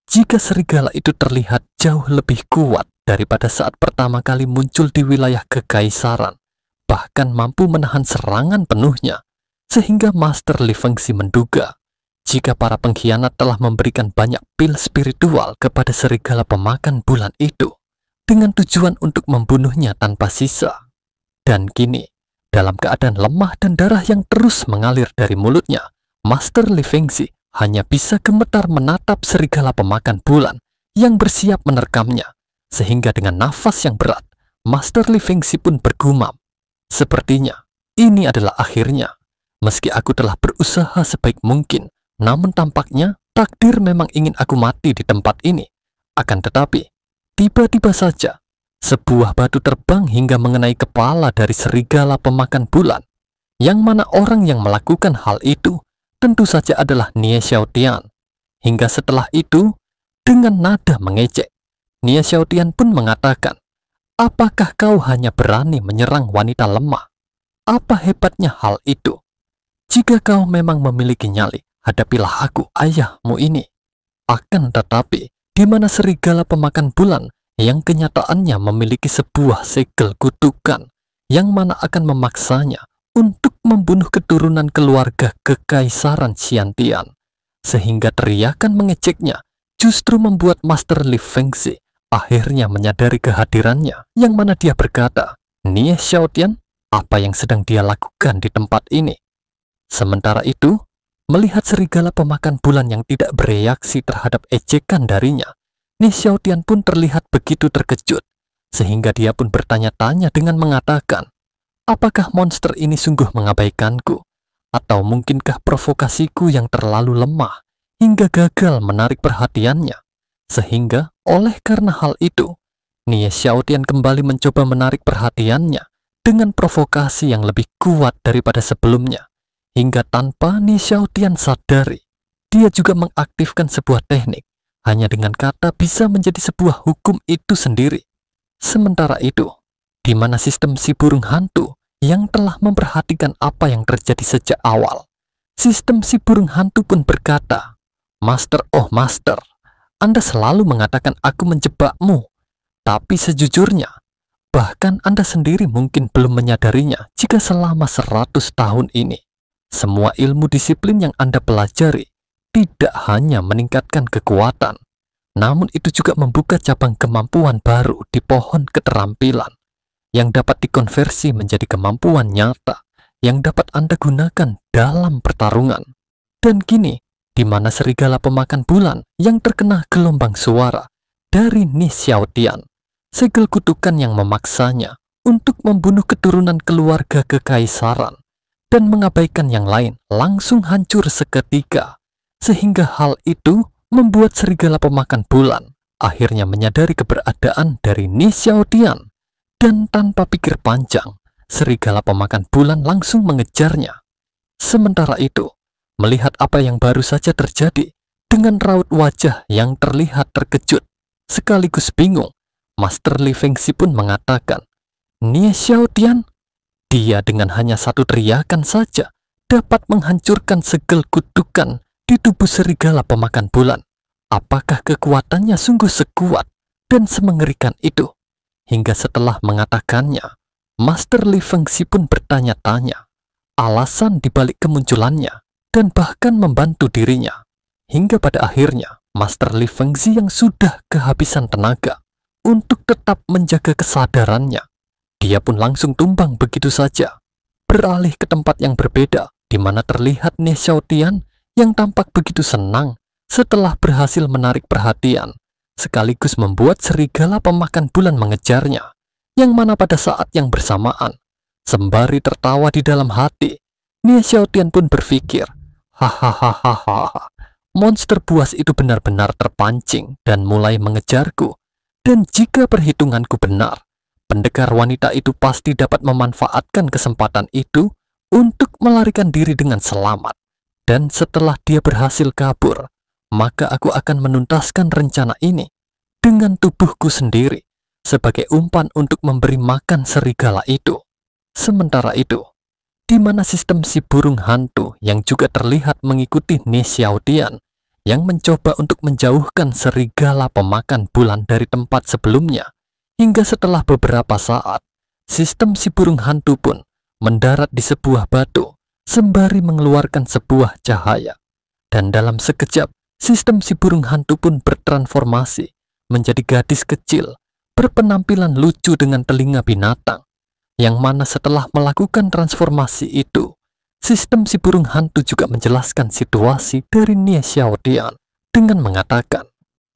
[SPEAKER 1] jika serigala itu terlihat jauh lebih kuat daripada saat pertama kali muncul di wilayah kekaisaran, bahkan mampu menahan serangan penuhnya, sehingga Master Li Fengxi menduga jika para pengkhianat telah memberikan banyak pil spiritual kepada serigala pemakan bulan itu, dengan tujuan untuk membunuhnya tanpa sisa. Dan kini, dalam keadaan lemah dan darah yang terus mengalir dari mulutnya, Master Li Fengxi hanya bisa gemetar menatap serigala pemakan bulan yang bersiap menerkamnya, sehingga dengan nafas yang berat, Master Li Fengxi pun bergumam, "Sepertinya ini adalah akhirnya. Meski aku telah berusaha sebaik mungkin, namun tampaknya takdir memang ingin aku mati di tempat ini. Akan tetapi, tiba-tiba saja, sebuah batu terbang hingga mengenai kepala dari serigala pemakan bulan, yang mana orang yang melakukan hal itu tentu saja adalah Nie Xiaotian. Hingga setelah itu, dengan nada mengejek, Nie Xiaotian pun mengatakan, "Apakah kau hanya berani menyerang wanita lemah? Apa hebatnya hal itu? Jika kau memang memiliki nyali, hadapilah aku, ayahmu ini." Akan tetapi, di mana serigala pemakan bulan yang kenyataannya memiliki sebuah segel kutukan yang mana akan memaksanya untuk membunuh keturunan keluarga kekaisaran Xiantian, sehingga teriakan mengejeknya justru membuat Master Li Fengxi akhirnya menyadari kehadirannya, yang mana dia berkata, "Nie Xiaotian, apa yang sedang dia lakukan di tempat ini?" Sementara itu, melihat serigala pemakan bulan yang tidak bereaksi terhadap ejekan darinya, Nie Xiaotian pun terlihat begitu terkejut, sehingga dia pun bertanya-tanya dengan mengatakan, "Apakah monster ini sungguh mengabaikanku? Atau mungkinkah provokasiku yang terlalu lemah hingga gagal menarik perhatiannya?" Sehingga oleh karena hal itu, Nie Xiaotian kembali mencoba menarik perhatiannya dengan provokasi yang lebih kuat daripada sebelumnya. Hingga tanpa Nie Xiaotian sadari, dia juga mengaktifkan sebuah teknik, hanya dengan kata bisa menjadi sebuah hukum itu sendiri. Sementara itu, di mana sistem si burung hantu yang telah memperhatikan apa yang terjadi sejak awal, sistem si burung hantu pun berkata, "Master, oh Master, Anda selalu mengatakan aku menjebakmu, tapi sejujurnya, bahkan Anda sendiri mungkin belum menyadarinya jika selama 100 tahun ini, semua ilmu disiplin yang Anda pelajari tidak hanya meningkatkan kekuatan, namun itu juga membuka cabang kemampuan baru di pohon keterampilan yang dapat dikonversi menjadi kemampuan nyata yang dapat Anda gunakan dalam pertarungan." Dan kini, di mana serigala pemakan bulan yang terkena gelombang suara dari Nie Xiaotian, segel kutukan yang memaksanya untuk membunuh keturunan keluarga kekaisaran dan mengabaikan yang lain langsung hancur seketika, sehingga hal itu membuat serigala pemakan bulan akhirnya menyadari keberadaan dari Nie Xiaotian, dan tanpa pikir panjang, serigala pemakan bulan langsung mengejarnya. Sementara itu, melihat apa yang baru saja terjadi, dengan raut wajah yang terlihat terkejut sekaligus bingung, Master Li Fengxi pun mengatakan, "Nie Xiaotian, dia dengan hanya satu teriakan saja dapat menghancurkan segel kutukan di tubuh serigala pemakan bulan. Apakah kekuatannya sungguh sekuat dan semengerikan itu?" Hingga setelah mengatakannya, Master Li Fengxi pun bertanya-tanya alasan dibalik kemunculannya dan bahkan membantu dirinya. Hingga pada akhirnya, Master Li Fengxi yang sudah kehabisan tenaga untuk tetap menjaga kesadarannya, dia pun langsung tumbang begitu saja, beralih ke tempat yang berbeda, di mana terlihat Nie Xiaotian yang tampak begitu senang setelah berhasil menarik perhatian, sekaligus membuat serigala pemakan bulan mengejarnya, yang mana pada saat yang bersamaan, sembari tertawa di dalam hati, Nie Xiaotian pun berpikir, "Hahaha, monster buas itu benar-benar terpancing dan mulai mengejarku, dan jika perhitunganku benar, pendekar wanita itu pasti dapat memanfaatkan kesempatan itu untuk melarikan diri dengan selamat. Dan setelah dia berhasil kabur, maka aku akan menuntaskan rencana ini dengan tubuhku sendiri sebagai umpan untuk memberi makan serigala itu." Sementara itu, di mana sistem si burung hantu yang juga terlihat mengikuti Nie Xiaotian yang mencoba untuk menjauhkan serigala pemakan bulan dari tempat sebelumnya, hingga setelah beberapa saat, sistem si burung hantu pun mendarat di sebuah batu sembari mengeluarkan sebuah cahaya. Dan dalam sekejap, sistem si burung hantu pun bertransformasi menjadi gadis kecil berpenampilan lucu dengan telinga binatang, yang mana setelah melakukan transformasi itu, sistem si burung hantu juga menjelaskan situasi dari Nie Xiaotian dengan mengatakan,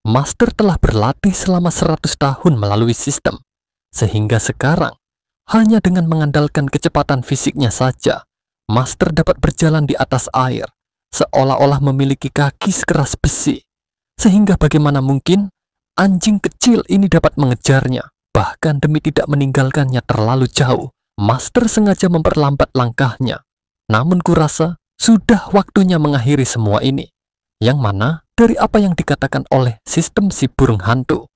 [SPEAKER 1] "Master telah berlatih selama 100 tahun melalui sistem, sehingga sekarang hanya dengan mengandalkan kecepatan fisiknya saja, Master dapat berjalan di atas air, seolah-olah memiliki kaki sekeras besi, sehingga bagaimana mungkin anjing kecil ini dapat mengejarnya. Bahkan demi tidak meninggalkannya terlalu jauh, Master sengaja memperlambat langkahnya. Namun kurasa sudah waktunya mengakhiri semua ini. Yang mana dari apa yang dikatakan oleh sistem si burung hantu,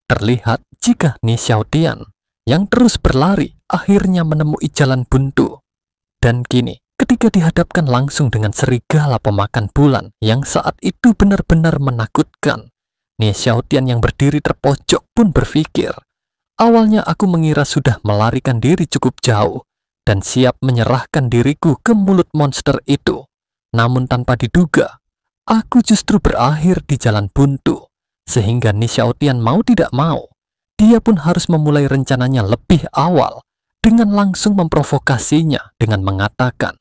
[SPEAKER 1] terlihat jika Ni Xiaotian yang terus berlari akhirnya menemui jalan buntu. Dan kini ketika dihadapkan langsung dengan serigala pemakan bulan yang saat itu benar-benar menakutkan, Ni Xiaotian yang berdiri terpojok pun berpikir, awalnya aku mengira sudah melarikan diri cukup jauh dan siap menyerahkan diriku ke mulut monster itu. Namun tanpa diduga, aku justru berakhir di jalan buntu. Sehingga Ni Xiaotian mau tidak mau, dia pun harus memulai rencananya lebih awal dengan langsung memprovokasinya dengan mengatakan,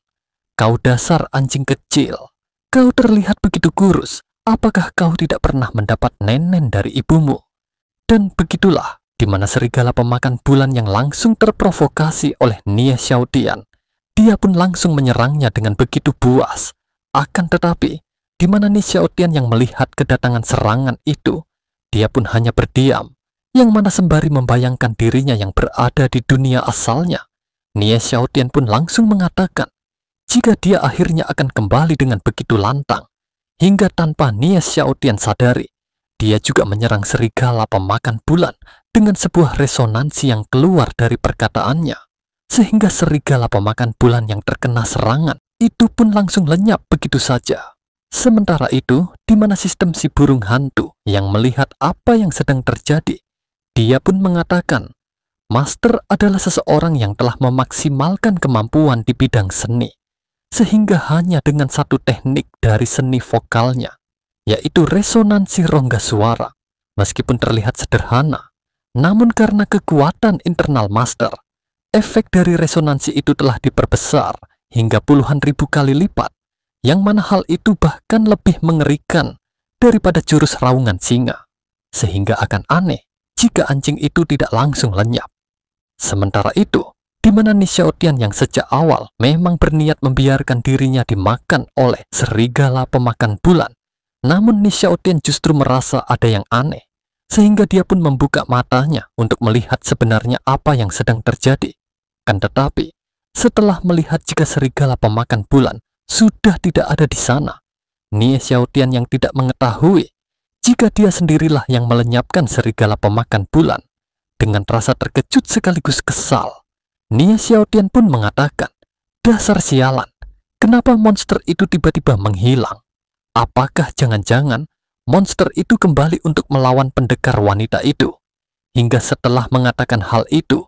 [SPEAKER 1] "Kau dasar anjing kecil, kau terlihat begitu kurus. Apakah kau tidak pernah mendapat nenen dari ibumu?" Dan begitulah di mana serigala pemakan bulan yang langsung terprovokasi oleh Ni Xiaotian, dia pun langsung menyerangnya dengan begitu buas. Akan tetapi, di mana Ni Xiaotian yang melihat kedatangan serangan itu, dia pun hanya berdiam, yang mana sembari membayangkan dirinya yang berada di dunia asalnya. Ni Xiaotian pun langsung mengatakan, jika dia akhirnya akan kembali dengan begitu lantang, hingga tanpa Ni Xiaotian sadari, dia juga menyerang serigala pemakan bulan dengan sebuah resonansi yang keluar dari perkataannya, sehingga serigala pemakan bulan yang terkena serangan itu pun langsung lenyap begitu saja. Sementara itu, di mana sistem si burung hantu yang melihat apa yang sedang terjadi, dia pun mengatakan, Master adalah seseorang yang telah memaksimalkan kemampuan di bidang seni, sehingga hanya dengan satu teknik dari seni vokalnya, yaitu resonansi rongga suara, meskipun terlihat sederhana, namun karena kekuatan internal Master, efek dari resonansi itu telah diperbesar hingga puluhan ribu kali lipat, yang mana hal itu bahkan lebih mengerikan daripada jurus raungan singa, sehingga akan aneh jika anjing itu tidak langsung lenyap. Sementara itu, di mana Ni Xiaotian yang sejak awal memang berniat membiarkan dirinya dimakan oleh serigala pemakan bulan, namun Ni Xiaotian justru merasa ada yang aneh, sehingga dia pun membuka matanya untuk melihat sebenarnya apa yang sedang terjadi. Kan tetapi, setelah melihat jika serigala pemakan bulan sudah tidak ada di sana, Ni Xiaotian yang tidak mengetahui jika dia sendirilah yang melenyapkan serigala pemakan bulan, dengan rasa terkejut sekaligus kesal, Ni Xiaotian pun mengatakan, dasar sialan, kenapa monster itu tiba-tiba menghilang? Apakah jangan-jangan monster itu kembali untuk melawan pendekar wanita itu? Hingga setelah mengatakan hal itu,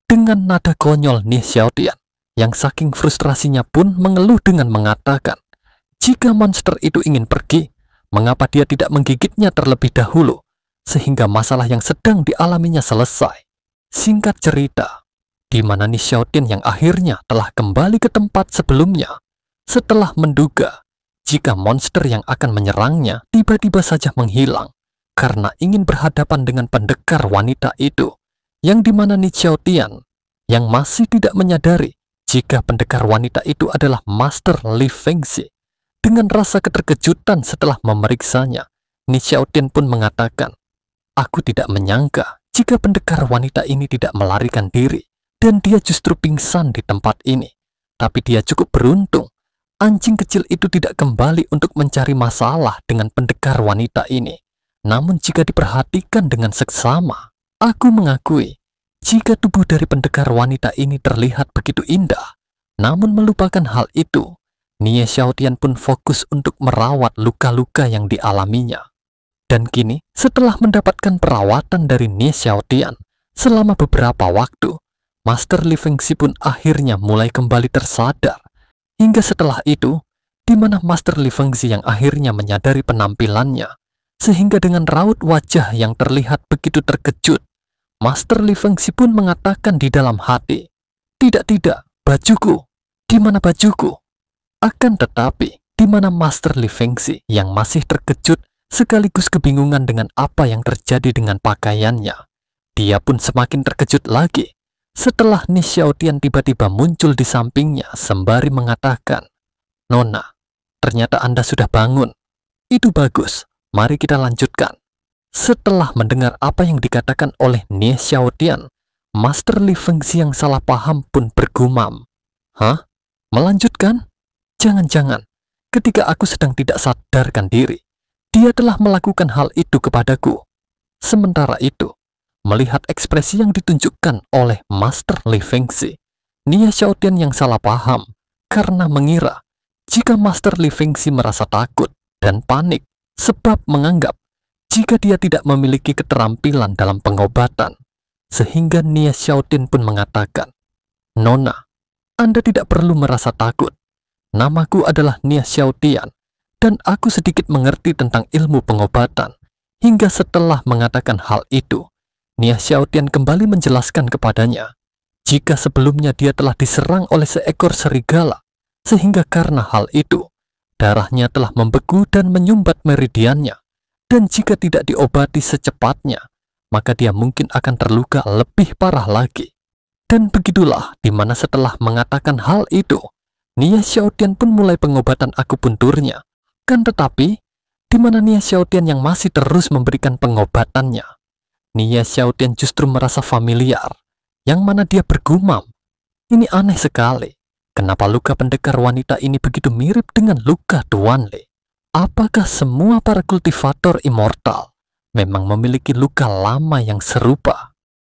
[SPEAKER 1] dengan nada konyol Ni Xiaotian yang saking frustrasinya pun mengeluh dengan mengatakan, jika monster itu ingin pergi, mengapa dia tidak menggigitnya terlebih dahulu, sehingga masalah yang sedang dialaminya selesai. Singkat cerita, di mana Ni Xiaotian yang akhirnya telah kembali ke tempat sebelumnya, setelah menduga jika monster yang akan menyerangnya tiba-tiba saja menghilang, karena ingin berhadapan dengan pendekar wanita itu, yang dimana Ni Xiaotian yang masih tidak menyadari jika pendekar wanita itu adalah Master Li Fengxi. Dengan rasa keterkejutan setelah memeriksanya, Ni Xiaotian pun mengatakan, aku tidak menyangka jika pendekar wanita ini tidak melarikan diri, dan dia justru pingsan di tempat ini. Tapi dia cukup beruntung, anjing kecil itu tidak kembali untuk mencari masalah dengan pendekar wanita ini. Namun jika diperhatikan dengan seksama, aku mengakui, jika tubuh dari pendekar wanita ini terlihat begitu indah, namun melupakan hal itu, Ni Xiaotian pun fokus untuk merawat luka-luka yang dialaminya. Dan kini, setelah mendapatkan perawatan dari Ni Xiaotian selama beberapa waktu, Master Li Fengxi pun akhirnya mulai kembali tersadar. Hingga setelah itu, di mana Master Li Fengxi yang akhirnya menyadari penampilannya, sehingga dengan raut wajah yang terlihat begitu terkejut, Master Li Fengxi pun mengatakan di dalam hati, tidak, bajuku, di mana bajuku? Akan tetapi, di mana Master Li Fengxi yang masih terkejut sekaligus kebingungan dengan apa yang terjadi dengan pakaiannya, dia pun semakin terkejut lagi setelah Ni Xiaotian tiba-tiba muncul di sampingnya sembari mengatakan, Nona, ternyata Anda sudah bangun. Itu bagus, mari kita lanjutkan. Setelah mendengar apa yang dikatakan oleh Nie Xiaotian, Master Li Fengxi yang salah paham pun bergumam. Hah? Melanjutkan? Jangan-jangan, ketika aku sedang tidak sadarkan diri, dia telah melakukan hal itu kepadaku. Sementara itu, melihat ekspresi yang ditunjukkan oleh Master Li Fengxi, Nie Xiaotian yang salah paham karena mengira jika Master Li Fengxi merasa takut dan panik sebab menganggap jika dia tidak memiliki keterampilan dalam pengobatan, sehingga Nie Xiaotian pun mengatakan, Nona, Anda tidak perlu merasa takut. Namaku adalah Nie Xiaotian, dan aku sedikit mengerti tentang ilmu pengobatan. Hingga setelah mengatakan hal itu, Nie Xiaotian kembali menjelaskan kepadanya, jika sebelumnya dia telah diserang oleh seekor serigala, sehingga karena hal itu, darahnya telah membeku dan menyumbat meridiannya. Dan jika tidak diobati secepatnya, maka dia mungkin akan terluka lebih parah lagi. Dan begitulah dimana setelah mengatakan hal itu, Nie Xiaotian pun mulai pengobatan akupunturnya. Kan tetapi, dimana Nie Xiaotian yang masih terus memberikan pengobatannya, Nie Xiaotian justru merasa familiar, yang mana dia bergumam. Ini aneh sekali, kenapa luka pendekar wanita ini begitu mirip dengan luka Duan Li? Apakah semua para kultivator immortal memang memiliki luka lama yang serupa?